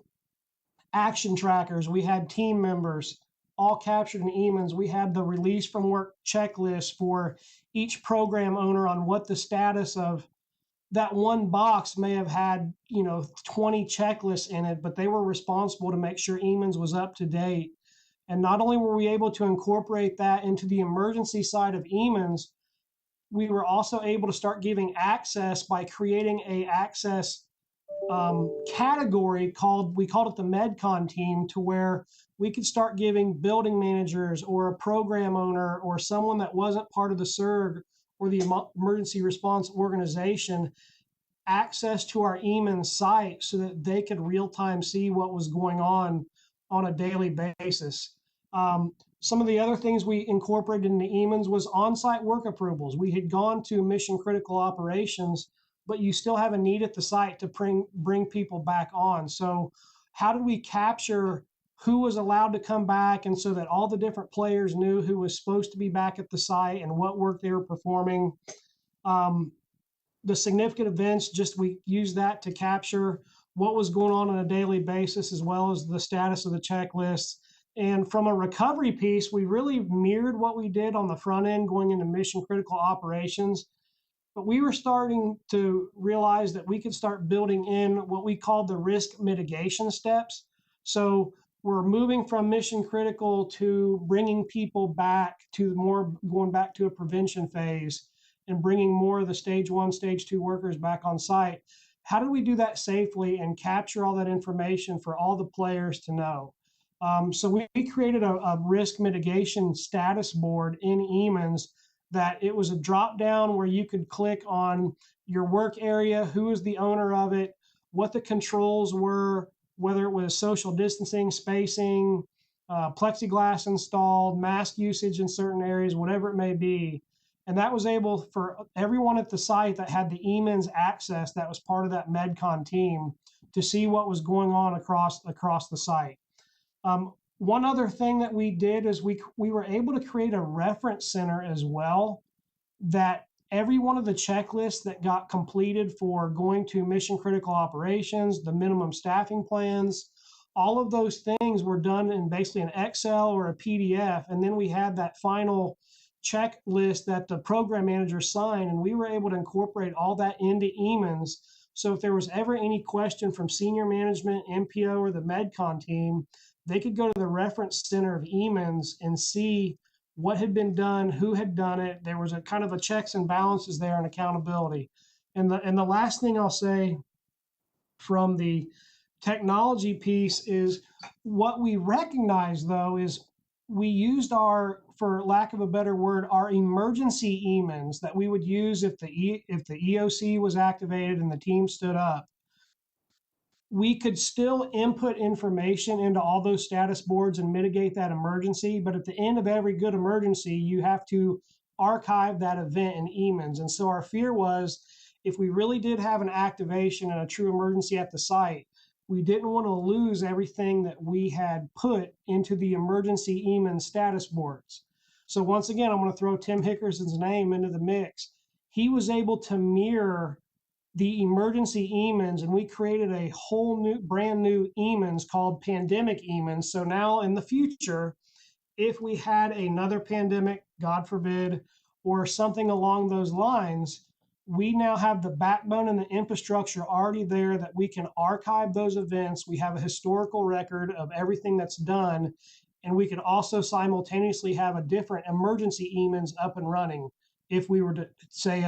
action trackers, we had team members, all captured in Emens. We had the release from work checklist for each program owner on what the status of that one box may have had, 20 checklists in it, but they were responsible to make sure Emens was up to date. And not only were we able to incorporate that into the emergency side of Emens, we were also able to start giving access by creating a access category we called it the MedCon team, to where we could start giving building managers or a program owner or someone that wasn't part of the SERG or the emergency response organization access to our Emens site so that they could real time see what was going on a daily basis. Some of the other things we incorporated in the Emens was on-site work approvals. We had gone to mission critical operations, but you still have a need at the site to bring people back on. So how did we capture who was allowed to come back, and so that all the different players knew who was supposed to be back at the site and what work they were performing? The significant events, just we used that to capture what was going on a daily basis, as well as the status of the checklists. And from a recovery piece, we really mirrored what we did on the front end going into mission critical operations. But we were starting to realize that we could start building in what we called the risk mitigation steps. So we're moving from mission critical to bringing people back to going back to a prevention phase and bringing more of the stage 1, stage 2 workers back on site. How do we do that safely and capture all that information for all the players to know? So we created a risk mitigation status board in Emens, that it was a drop down where you could click on your work area, who is the owner of it, what the controls were, whether it was social distancing, spacing, plexiglass installed, mask usage in certain areas, whatever it may be. And that was able for everyone at the site that had the Emens access, that was part of that MedCon team, to see what was going on across the site. One other thing that we did is we were able to create a reference center as well, that every one of the checklists that got completed for going to mission critical operations, the minimum staffing plans, all of those things were done in basically an Excel or a PDF. And then we had that final checklist that the program manager signed, and we were able to incorporate all that into Emens. So if there was ever any question from senior management, MPO, or the MedCon team, they could go to the reference center of Emens and see what had been done, who had done it. There was a kind of a checks and balances there and accountability. And the last thing I'll say from the technology piece is, what we recognize though is we used for lack of a better word, our emergency Emens that we would use if the EOC was activated and the team stood up. We could still input information into all those status boards and mitigate that emergency. But at the end of every good emergency, you have to archive that event in Emens. And so our fear was, if we really did have an activation and a true emergency at the site, we didn't want to lose everything that we had put into the emergency Emens status boards. So once again, I'm going to throw Tim Hickerson's name into the mix. He was able to mirror the emergency Emens, and we created a whole brand new Emens called Pandemic Emens. So now in the future, if we had another pandemic, God forbid, or something along those lines, we now have the backbone and the infrastructure already there that we can archive those events. We have a historical record of everything that's done, and we could also simultaneously have a different emergency Emens up and running. If we were to say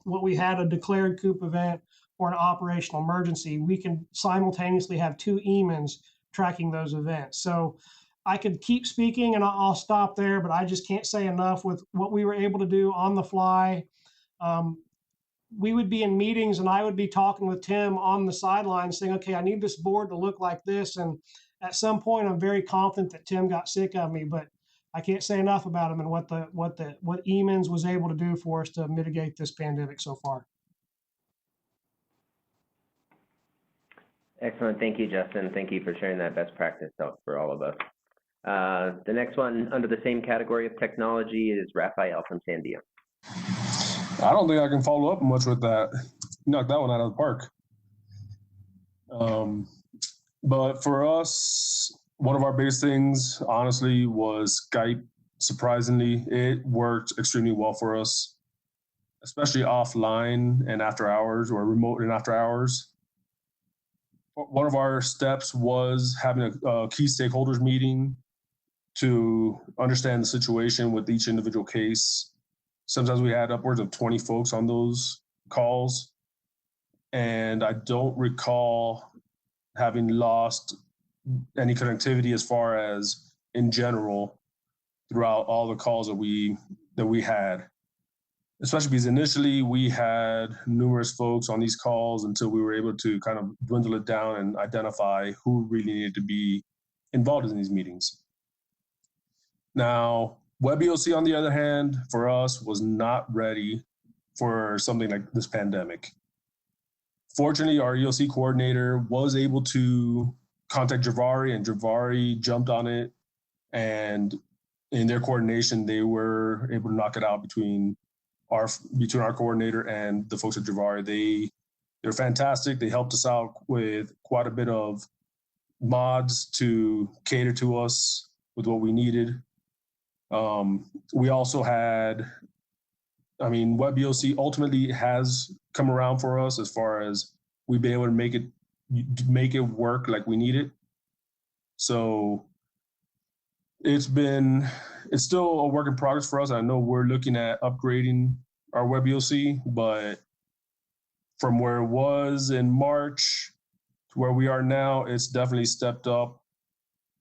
what we had a declared Coop event or an operational emergency, we can simultaneously have two Emens tracking those events. So I could keep speaking and I'll stop there, but I just can't say enough with what we were able to do on the fly. We would be in meetings and I would be talking with Tim on the sidelines saying, okay, I need this board to look like this. And at some point, I'm very confident that Tim got sick of me, but I can't say enough about him and what Emens was able to do for us to mitigate this pandemic so far. Excellent. Thank you, Justin. Thank you for sharing that best practice out for all of us. The next one under the same category of technology is Raphael from Sandia. I don't think I can follow up much with that. You knocked that one out of the park. But for us, one of our biggest things, honestly, was Skype. Surprisingly, it worked extremely well for us, especially offline and after hours, or remote and after hours. One of our steps was having a key stakeholders meeting to understand the situation with each individual case. Sometimes we had upwards of 20 folks on those calls, and I don't recall having lost any connectivity as far as in general throughout all the calls that we had, especially because initially we had numerous folks on these calls until we were able to kind of dwindle it down and identify who really needed to be involved in these meetings. Now, WebEOC, on the other hand, for us, was not ready for something like this pandemic. Fortunately, our EOC coordinator was able to contact Javari, and Javari jumped on it. And in their coordination, they were able to knock it out between our coordinator and the folks at Javari. They're fantastic. They helped us out with quite a bit of mods to cater to us with what we needed. We also had, WebEOC ultimately has come around for us as far as we've been able to make it work like we need it. So it's still a work in progress for us. I know we're looking at upgrading our WebEOC, but from where it was in March to where we are now, it's definitely stepped up.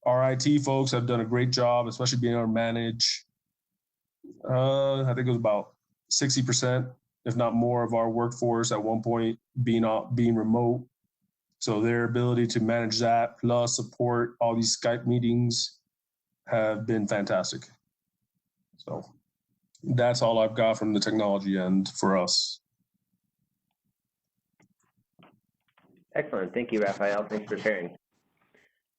Our IT folks have done a great job, especially being able to manage, I think it was about 60%, if not more, of our workforce at one point being remote. So their ability to manage that plus support all these Skype meetings have been fantastic. So that's all I've got from the technology end for us. Excellent. Thank you, Raphael. Thanks for sharing.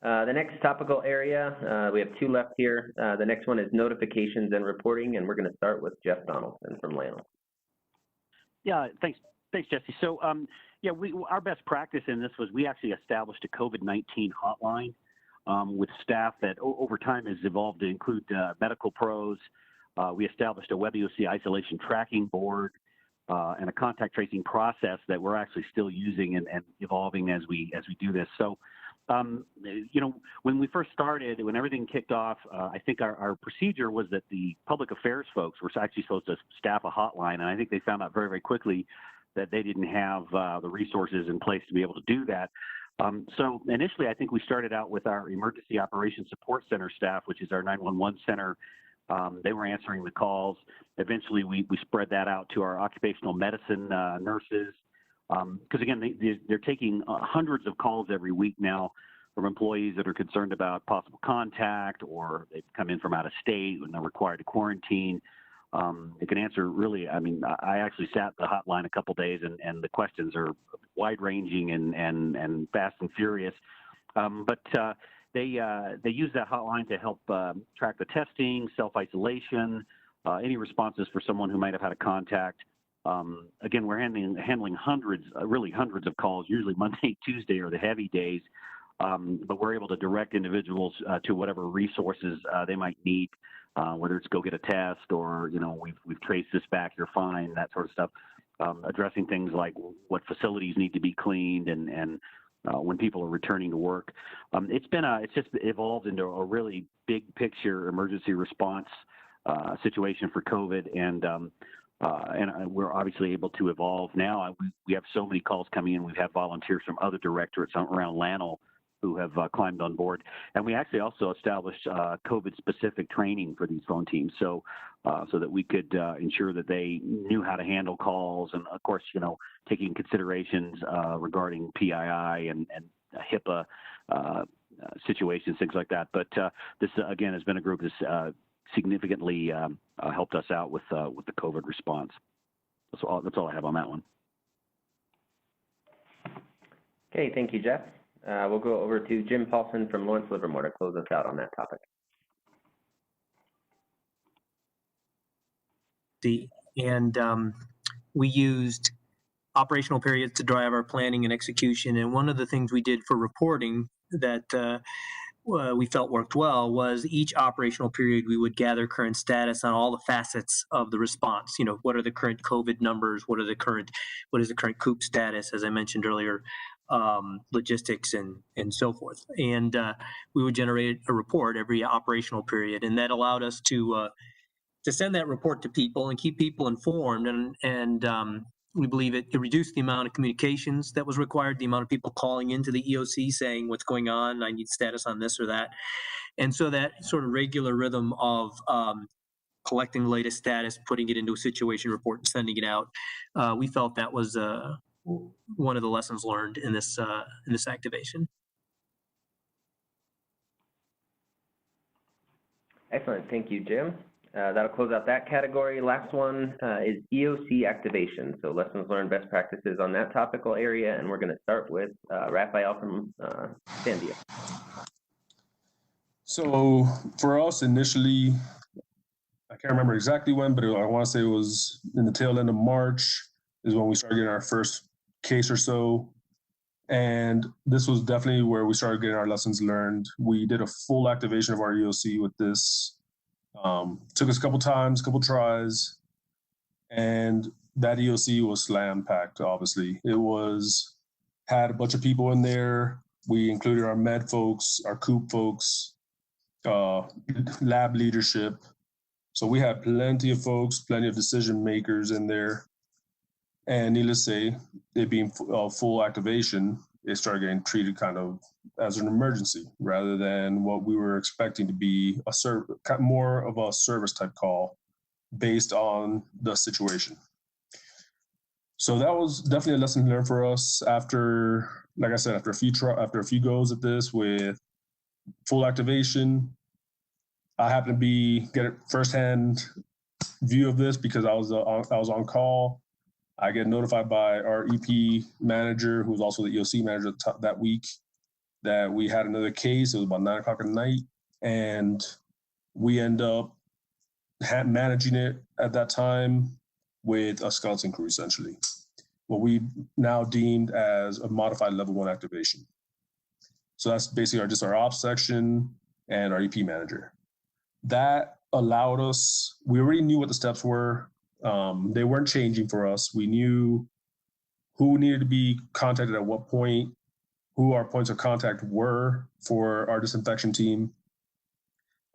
The next topical area, we have two left here. The next one is notifications and reporting, and we're going to start with Jeff Donaldson from LANL. Yeah, thanks, Jesse. So, our best practice in this was we actually established a COVID-19 hotline with staff that over time has evolved to include medical pros. We established a WebEOC isolation tracking board and a contact tracing process that we're actually still using and evolving as we do this. So, when we first started, when everything kicked off, I think our procedure was that the public affairs folks were actually supposed to staff a hotline, and I think they found out very, very quickly that they didn't have the resources in place to be able to do that. So initially, I think we started out with our Emergency Operations Support Center staff, which is our 911 center. They were answering the calls. Eventually, we spread that out to our occupational medicine nurses. Because again, they're taking hundreds of calls every week now from employees that are concerned about possible contact, or they've come in from out of state and they're required to quarantine. It can answer really, I actually sat the hotline a couple of days and the questions are wide ranging and fast and furious. But they use that hotline to help track the testing, self-isolation, any responses for someone who might have had a contact. Again, we're handling hundreds of calls, usually Monday, Tuesday are the heavy days, but we're able to direct individuals to whatever resources they might need, whether it's go get a test or, we've traced this back, you're fine, that sort of stuff, addressing things like what facilities need to be cleaned and when people are returning to work. It's just evolved into a really big picture emergency response situation for COVID, and we're obviously able to evolve now. We have so many calls coming in. We've had volunteers from other directorates around LANL who have climbed on board. And we actually also established COVID-specific training for these phone teams so that we could ensure that they knew how to handle calls. And, of course, taking considerations regarding PII and HIPAA situations, things like that. But this, again, has been a group that's significantly helped us out with the COVID response. That's all I have on that one. Okay, thank you, Jeff. We'll go over to Jim Paulson from Lawrence Livermore to close us out on that topic. safety. And we used operational periods to drive our planning and execution. And one of the things we did for reporting that we felt worked well was each operational period we would gather current status on all the facets of the response. You know, what are the current COVID numbers? What is the current Coop status, as I mentioned earlier, logistics and so forth. And we would generate a report every operational period, and that allowed us to send that report to people and keep people informed. And we believe it reduced the amount of communications that was required, the amount of people calling into the EOC saying what's going on, I need status on this or that. And so that sort of regular rhythm of collecting the latest status, putting it into a situation report and sending it out, we felt that was one of the lessons learned in this activation. Excellent. Thank you, Jim. That'll close out that category. Last one is EOC activation. So lessons learned, best practices on that topical area. And we're going to start with Raphael from Sandia. So for us initially, I can't remember exactly when, but I want to say it was in the tail end of March is when we started getting our first case or so. And this was definitely where we started getting our lessons learned. We did a full activation of our EOC with this. Took us a couple tries, and that EOC was slam packed, obviously. Had a bunch of people in there. We included our med folks, our Coop folks, lab leadership. So we had plenty of folks, plenty of decision makers in there. And needless to say, it being full activation, it started getting treated kind of as an emergency rather than what we were expecting to be more of a service type call based on the situation. So that was definitely a lesson learned for us after, like I said, after a few goes at this with full activation. I happened to get a firsthand view of this because I was on call. I get notified by our EP manager, who was also the EOC manager that week, that we had another case. It was about 9 o'clock at night, and we end up managing it at that time with a skeleton crew, essentially, what we now deemed as a modified level 1 activation. So that's basically just our ops section and our EP manager. That allowed us, we already knew what the steps were. They weren't changing for us. We knew who needed to be contacted at what point, who our points of contact were for our disinfection team.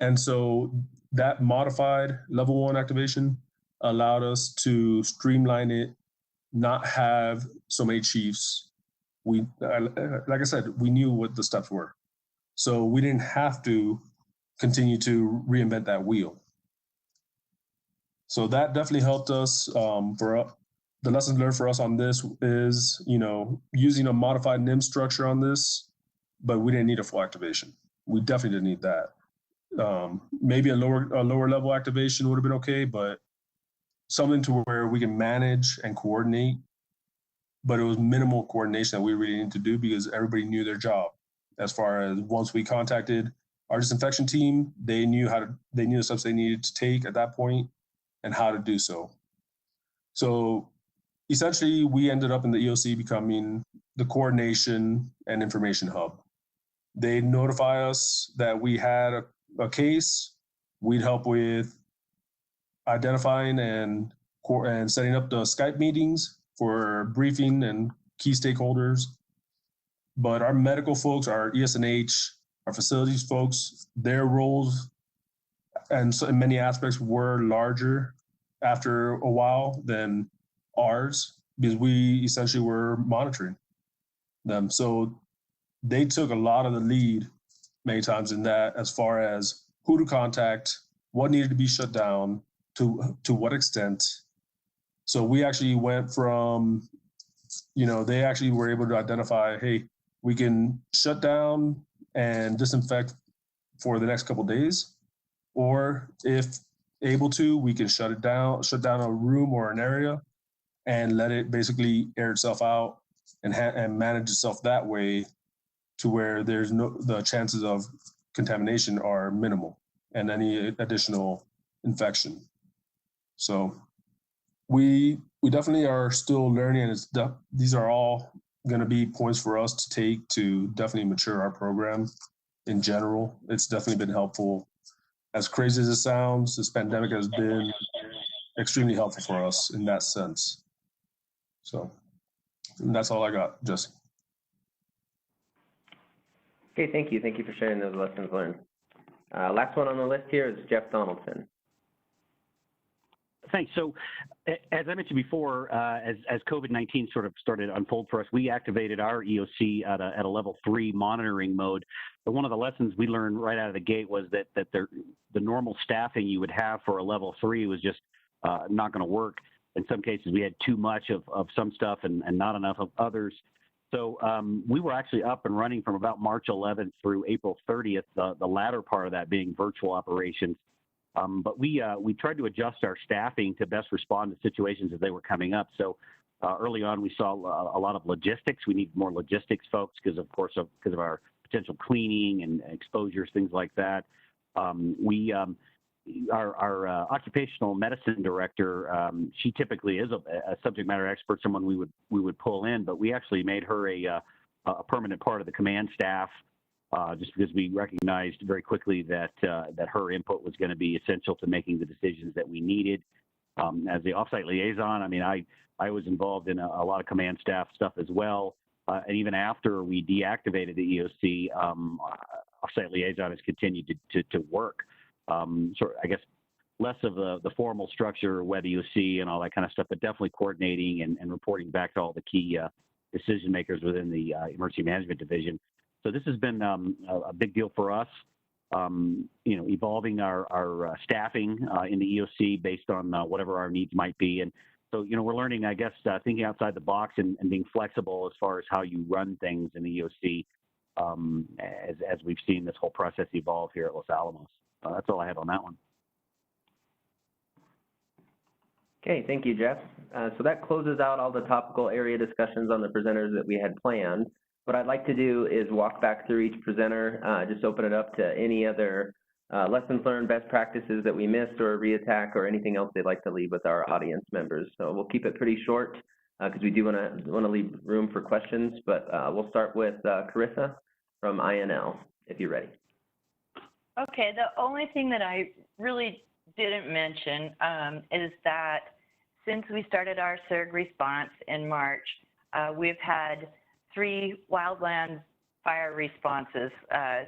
And so that modified level 1 activation allowed us to streamline it, not have so many chiefs. Like I said, we knew what the steps were. So we didn't have to continue to reinvent that wheel. So that definitely helped us. The lessons learned for us on this is, using a modified NIM structure on this, but we didn't need a full activation. We definitely didn't need that. Maybe a lower level activation would have been okay, but something to where we can manage and coordinate, but it was minimal coordination that we really needed to do because everybody knew their job. As far as once we contacted our disinfection team, they knew the steps they needed to take at that point and how to do so. So essentially, we ended up in the EOC becoming the coordination and information hub. They notify us that we had a case. We'd help with identifying and setting up the Skype meetings for briefing and key stakeholders. But our medical folks, our ESNH, our facilities folks, their roles and so in many aspects were larger after a while than ours because we essentially were monitoring them. So they took a lot of the lead many times in that as far as who to contact, what needed to be shut down, to what extent. So we actually went from, they actually were able to identify, hey, we can shut down and disinfect for the next couple of days, or if able to, we can shut down a room or an area and let it basically air itself out and manage itself that way to where the chances of contamination are minimal and any additional infection. So we definitely are still learning, and these are all going to be points for us to take to definitely mature our program in general. It's definitely been helpful. As crazy as it sounds, this pandemic has been extremely helpful for us in that sense. So that's all I got, Jesse. Okay, thank you. Thank you for sharing those lessons learned. Last one on the list here is Jeff Donaldson. Thanks. So, as I mentioned before, as COVID-19 sort of started to unfold for us, we activated our EOC at a level 3 monitoring mode. But one of the lessons we learned right out of the gate was that the normal staffing you would have for a level 3 was just not going to work. In some cases, we had too much of some stuff and not enough of others. So we were actually up and running from about March 11th through April 30th, the latter part of that being virtual operations. But we tried to adjust our staffing to best respond to situations as they were coming up. So early on, we saw a lot of logistics. We need more logistics folks because of our potential cleaning and exposures, things like that. Our occupational medicine director, she typically is a subject matter expert, someone we would pull in, but we actually made her a permanent part of the command staff. Just because we recognized very quickly that her input was going to be essential to making the decisions that we needed. As the offsite liaison, I mean, I was involved in a lot of command staff stuff as well. And even after we deactivated the EOC, offsite liaison has continued to work. So I guess less of the formal structure, web EOC and all that kind of stuff, but definitely coordinating and reporting back to all the key decision makers within the emergency management division. So this has been a big deal for us, evolving our staffing in the EOC based on whatever our needs might be. And so, we're learning, I guess, thinking outside the box and being flexible as far as how you run things in the EOC as we've seen this whole process evolve here at Los Alamos. That's all I had on that one. Okay, thank you, Jeff. So that closes out all the topical area discussions on the presenters that we had planned. What I'd like to do is walk back through each presenter, just open it up to any other lessons learned, best practices that we missed or reattack or anything else they'd like to leave with our audience members. So we'll keep it pretty short because we do want to leave room for questions, but we'll start with Carissa from INL, if you're ready. Okay, the only thing that I really didn't mention is that since we started our surge response in March, we've had 3 wildland fire responses.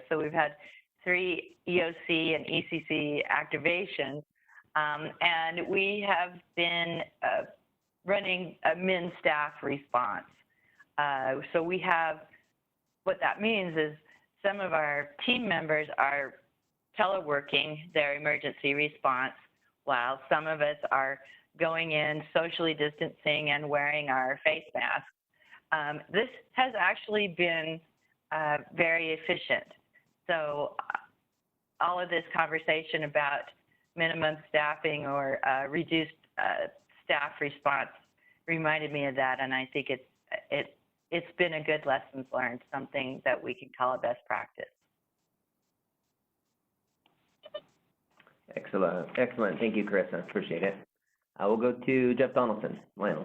So we've had 3 EOC and ECC activations, and we have been running a min staff response. So we have, what that means is some of our team members are teleworking their emergency response while some of us are going in socially distancing and wearing our face masks. This has actually been very efficient. So all of this conversation about minimum staffing or reduced staff response reminded me of that, and I think it's been a good lessons learned, something that we can call a best practice. Excellent, excellent. Thank you, Carissa. Appreciate it. We'll go to Jeff Donaldson, LANL.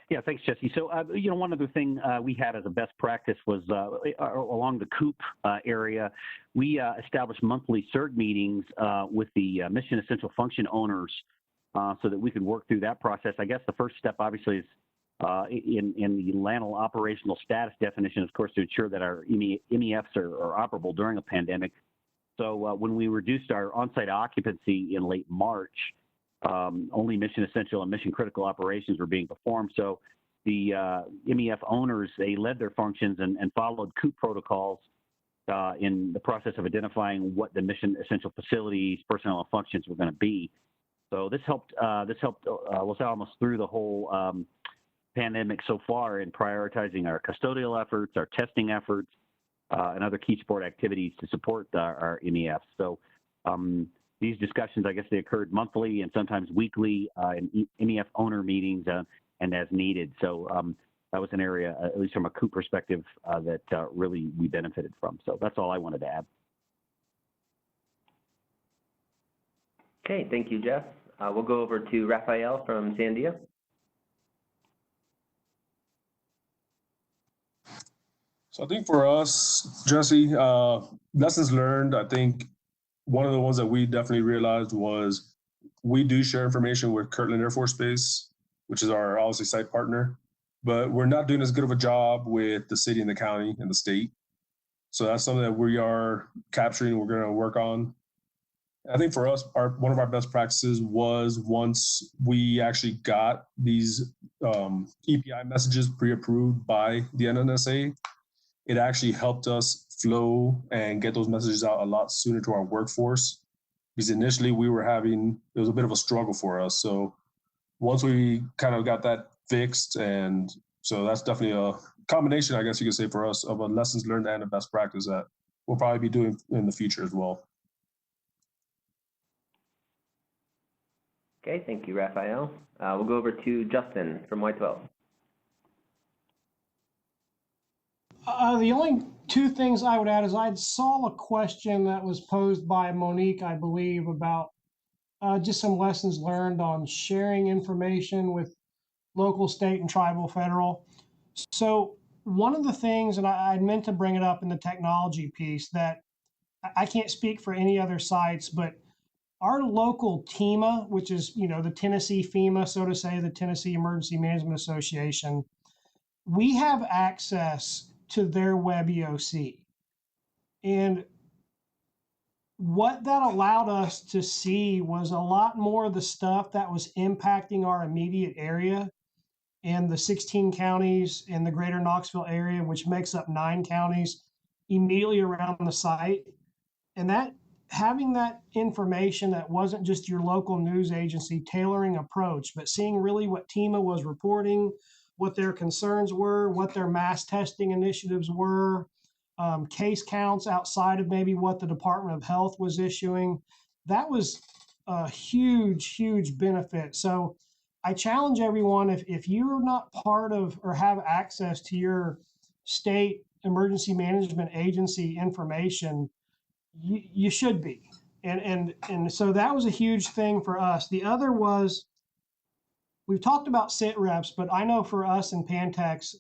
Yeah, thanks, Jesse. So, one other thing we had as a best practice was along the Coop area, we established monthly CERG meetings with the mission essential function owners so that we could work through that process. I guess the first step, obviously, is in the LANL operational status definition, of course, to ensure that our MEFs are operable during a pandemic. So when we reduced our on-site occupancy in late March, only mission essential and mission critical operations were being performed. So the MEF owners, they led their functions and followed Coop protocols in the process of identifying what the mission essential facilities, personnel, and functions were going to be. So this helped Los Alamos through the whole pandemic so far in prioritizing our custodial efforts, our testing efforts, and other key support activities to support our MEFs. So these discussions, I guess they occurred monthly and sometimes weekly in MEF owner meetings and as needed. So that was an area, at least from a Coop perspective, that really we benefited from. So that's all I wanted to add. Okay, thank you, Jeff. We'll go over to Raphael from Sandia. So I think for us, Jesse, lessons learned, I think one of the ones that we definitely realized was we do share information with Kirtland Air Force Base, which is our obviously site partner, but we're not doing as good of a job with the city and the county and the state. So that's something that we are capturing, we're going to work on. I think for us, one of our best practices was once we actually got these EPI messages pre-approved by the NNSA, it actually helped us flow and get those messages out a lot sooner to our workforce. Because initially it was a bit of a struggle for us. So once we kind of got that fixed, and so that's definitely a combination, I guess you could say, for us of a lessons learned and a best practice that we'll probably be doing in the future as well. Okay, thank you, Raphael. We'll go over to Justin from Y12. The only two things I would add is I saw a question that was posed by Monique, I believe, about just some lessons learned on sharing information with local, state, and tribal, federal. So one of the things, and I meant to bring it up in the technology piece, that I can't speak for any other sites, but our local TEMA, which is, the Tennessee FEMA, so to say, the Tennessee Emergency Management Association, we have access to their web EOC. And what that allowed us to see was a lot more of the stuff that was impacting our immediate area and the 16 counties in the greater Knoxville area, which makes up 9 counties immediately around the site. And that having that information that wasn't just your local news agency tailoring approach, but seeing really what TEMA was reporting, what their concerns were, what their mass testing initiatives were, case counts outside of maybe what the Department of Health was issuing. That was a huge, huge benefit. So I challenge everyone, if you're not part of or have access to your state emergency management agency information, you should be. And so that was a huge thing for us. The other was, we've talked about sit reps, but I know for us in Pantex,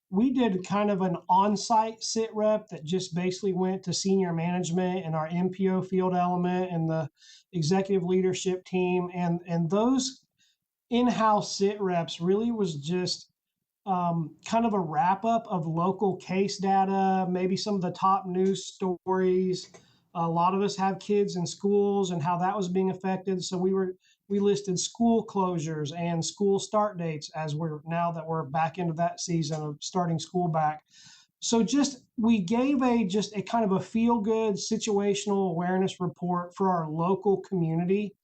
we did kind of an on-site sit rep that just basically went to senior management and our MPO field element and the executive leadership team. And those in-house sit reps really was just kind of a wrap up of local case data, maybe some of the top news stories. A lot of us have kids in schools and how that was being affected. So we listed school closures and school start dates as now that we're back into that season of starting school back. So we gave a kind of a feel good situational awareness report for our local community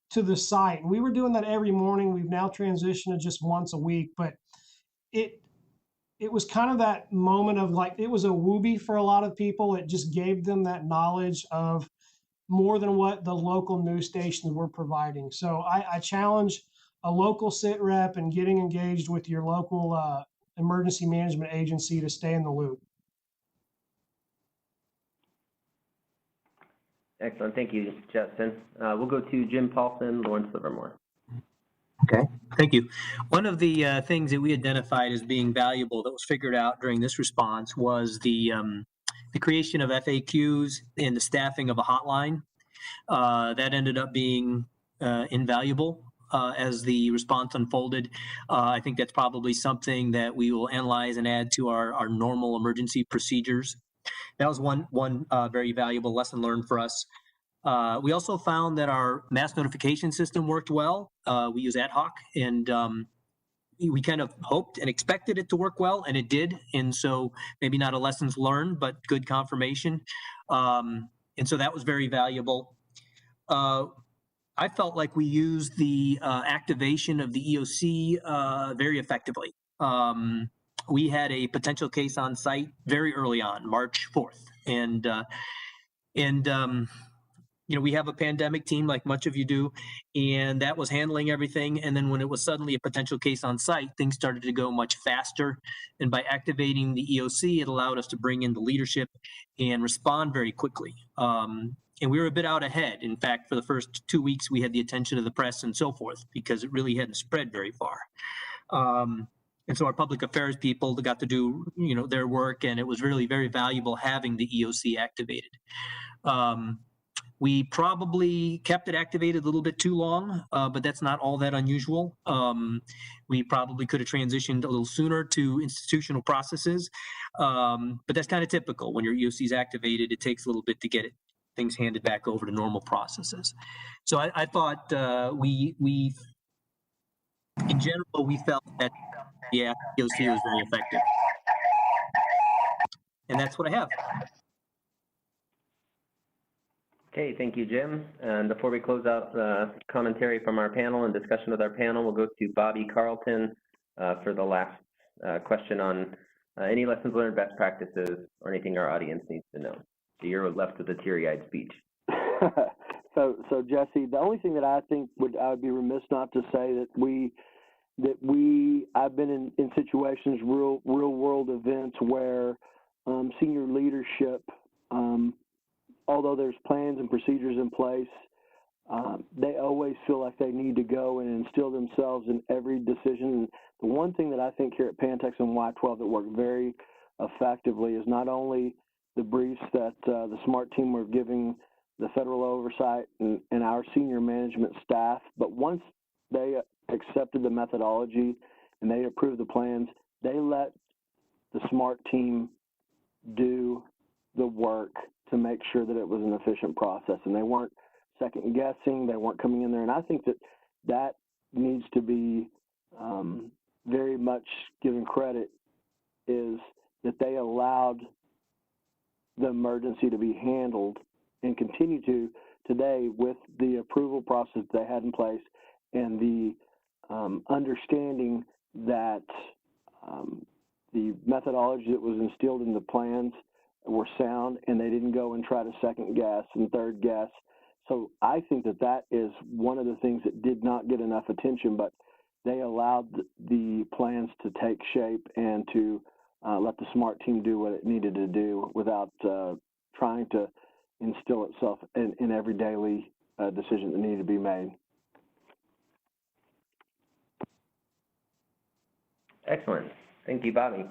to the site. And we were doing that every morning. We've now transitioned to just once a week, but it was kind of that moment of like, it was a whoopee for a lot of people. It just gave them that knowledge of more than what the local news stations were providing. So I challenge a local sit rep and getting engaged with your local emergency management agency to stay in the loop. Excellent. Thank you, Justin. We'll go to Jim Paulson, Lawrence Livermore. Okay, thank you. One of the things that we identified as being valuable that was figured out during this response was the creation of FAQs and the staffing of a hotline. That ended up being invaluable as the response unfolded. I think that's probably something that we will analyze and add to our normal emergency procedures. That was one very valuable lesson learned for us. We also found that our mass notification system worked well. We use ad hoc, and we kind of hoped and expected it to work well, and it did. And so maybe not a lessons learned, but good confirmation. And so that was very valuable. I felt like we used the activation of the EOC very effectively. We had a potential case on site very early on, March 4th. And we have a pandemic team like much of you do, and that was handling everything. And then when it was suddenly a potential case on site, things started to go much faster. And by activating the EOC, it allowed us to bring in the leadership and respond very quickly. And we were a bit out ahead. In fact, for the first 2 weeks, we had the attention of the press and so forth because it really hadn't spread very far. And so our public affairs people got to do, their work, and it was really very valuable having the EOC activated. We probably kept it activated a little bit too long, but that's not all that unusual. We probably could have transitioned a little sooner to institutional processes, but that's kind of typical. When your EOC is activated, it takes a little bit to get things handed back over to normal processes. So I thought we in general, we felt that the EOC was very effective. And that's what I have. Okay, thank you, Jim. And before we close out the commentary from our panel and discussion with our panel, we'll go to Bobby Carlton for the last question on any lessons learned, best practices, or anything our audience needs to know. So you're left with a teary-eyed speech. So Jesse, the only thing that I think I would be remiss not to say that I've been in situations, real world events where senior leadership, although there's plans and procedures in place, they always feel like they need to go and instill themselves in every decision. And the one thing that I think here at Pantex and Y12 that worked very effectively is not only the briefs that the SMART team were giving the federal oversight and our senior management staff, but once they accepted the methodology and they approved the plans, they let the SMART team do the work to make sure that it was an efficient process, and they weren't second guessing, they weren't coming in there. And I think that needs to be very much given credit, is that they allowed the emergency to be handled and continue to today with the approval process they had in place and the understanding that the methodology that was instilled in the plans were sound, and they didn't go and try to second guess and third guess. So I think that is one of the things that did not get enough attention, but they allowed the plans to take shape and to let the SMART team do what it needed to do without trying to instill itself in every daily decision that needed to be made. Excellent. Thank you, Bobby.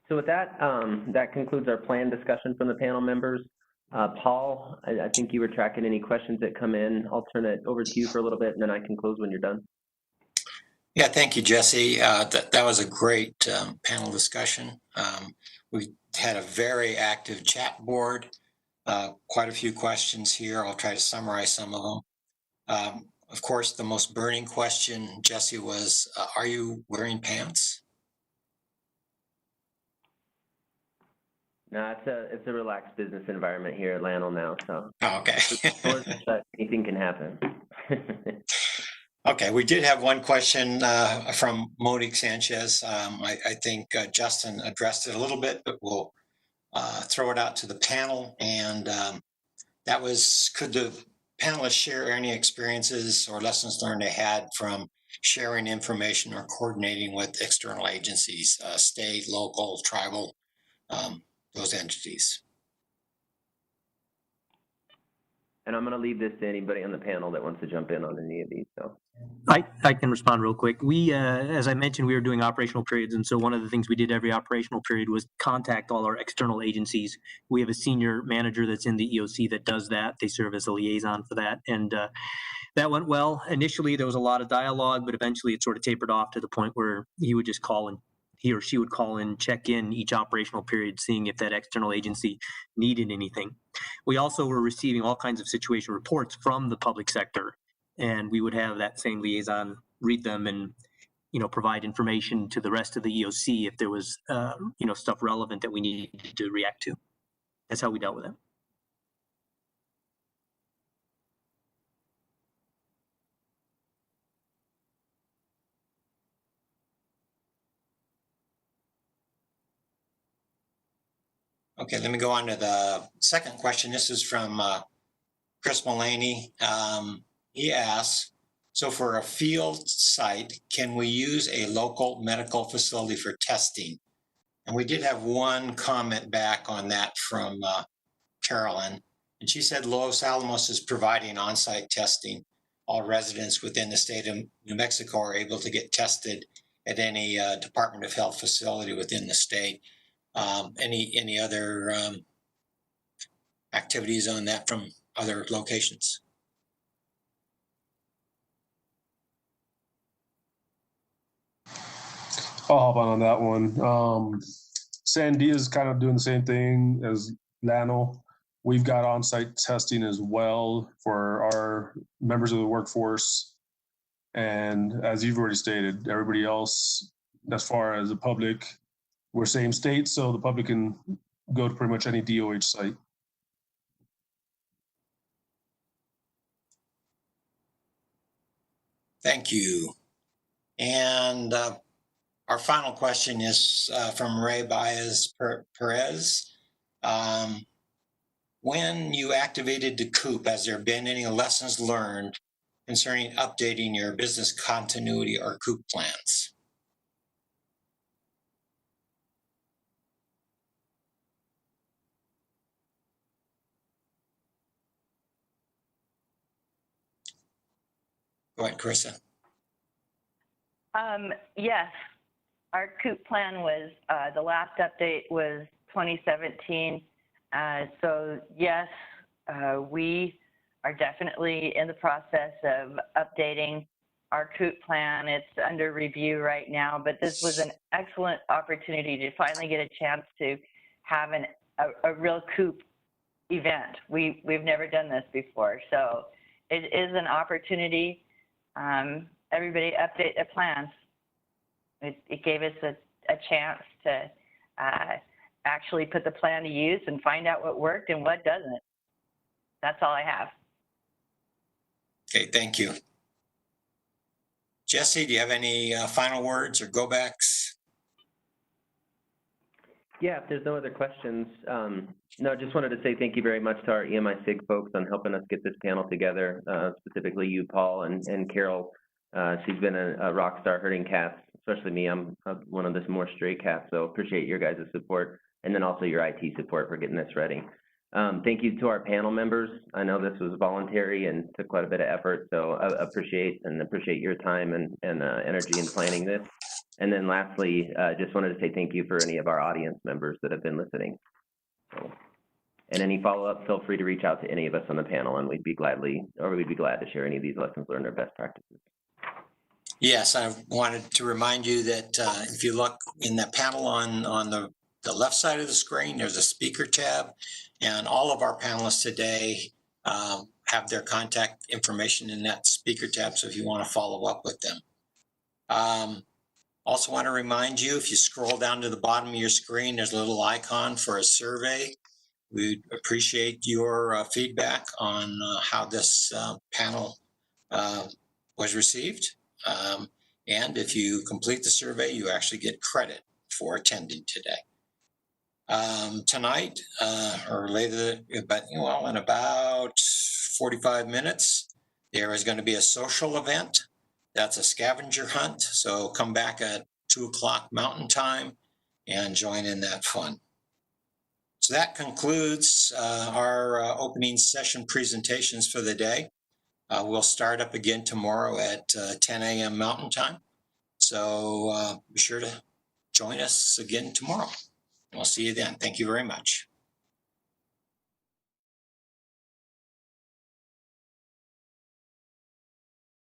So with that, that concludes our plan discussion from the panel members. Paul, I think you were tracking any questions that come in. I'll turn it over to you for a little bit, and then I can close when you're done. Yeah, thank you, Jesse. That was a great panel discussion. We had a very active chat board, quite a few questions here. I'll try to summarize some of them. Of course, the most burning question, Jesse, was, are you wearing pants? No, it's a relaxed business environment here at LANL now, so. Oh, okay. Anything can happen. Okay, we did have one question from Monique Sanchez. I think Justin addressed it a little bit, but we'll throw it out to the panel. And that was, could the panelists share any experiences or lessons learned they had from sharing information or coordinating with external agencies, state, local, tribal, those entities? And I'm going to leave this to anybody on the panel that wants to jump in on any of these. So I can respond real quick. We, as I mentioned, we were doing operational periods. And so one of the things we did every operational period was contact all our external agencies. We have a senior manager that's in the EOC that does that. They serve as a liaison for that. And that went well. Initially, there was a lot of dialogue, but eventually it sort of tapered off to the point where he would just call in. He or she would call in, check in each operational period, seeing if that external agency needed anything. We also were receiving all kinds of situation reports from the public sector, and we would have that same liaison read them and, provide information to the rest of the EOC if there was, stuff relevant that we needed to react to. That's how we dealt with it. Okay, let me go on to the second question. This is from Chris Mullaney. He asks, so for a field site, can we use a local medical facility for testing? And we did have one comment back on that from Carolyn. And she said Los Alamos is providing on-site testing. All residents within the state of New Mexico are able to get tested at any Department of Health facility within the state. Any other activities on that from other locations? I'll hop on that one. Sandia is kind of doing the same thing as LANL. We've got on-site testing as well for our members of the workforce. And as you've already stated, everybody else, as far as the public, we're same state, so the public can go to pretty much any DOH site. Thank you. And our final question is from Ray Baez Perez. When you activated the Coop, has there been any lessons learned concerning updating your business continuity or Coop plans? Go ahead, Carissa. Yes, our Coop plan was, the last update was 2017. So yes, we are definitely in the process of updating our Coop plan. It's under review right now, but this was an excellent opportunity to finally get a chance to have a real Coop event. We've never done this before, so it is an opportunity. Everybody update their plans. It gave us a chance to actually put the plan to use and find out what worked and what doesn't. That's all I have. Okay, thank you. Jesse, do you have any final words or go backs? Yeah, if there's no other questions, no, just wanted to say thank you very much to our EMI SIG folks on helping us get this panel together, specifically you, Paul, and Carol. She's been a rock star herding cats, especially me. I'm one of the more stray cats, so appreciate your guys' support, and then also your IT support for getting this ready. Thank you to our panel members. I know this was voluntary and took quite a bit of effort, so I appreciate your time and energy in planning this. And then lastly, just wanted to say thank you for any of our audience members that have been listening. So, and any follow-up, feel free to reach out to any of us on the panel, and we'd be glad to share any of these lessons learned or best practices. Yes, I wanted to remind you that if you look in the panel on the left side of the screen, there's a speaker tab, and all of our panelists today have their contact information in that speaker tab, so if you want to follow up with them. Also want to remind you, if you scroll down to the bottom of your screen, there's a little icon for a survey. We'd appreciate your feedback on how this panel was received. And if you complete the survey, you actually get credit for attending today. Tonight, or later, but well, in about 45 minutes, there is going to be a social event. That's a scavenger hunt. So come back at 2 o'clock Mountain Time and join in that fun. So that concludes our opening session presentations for the day. We'll start up again tomorrow at 10 a.m. Mountain Time. So be sure to join us again tomorrow. We'll see you then. Thank you very much.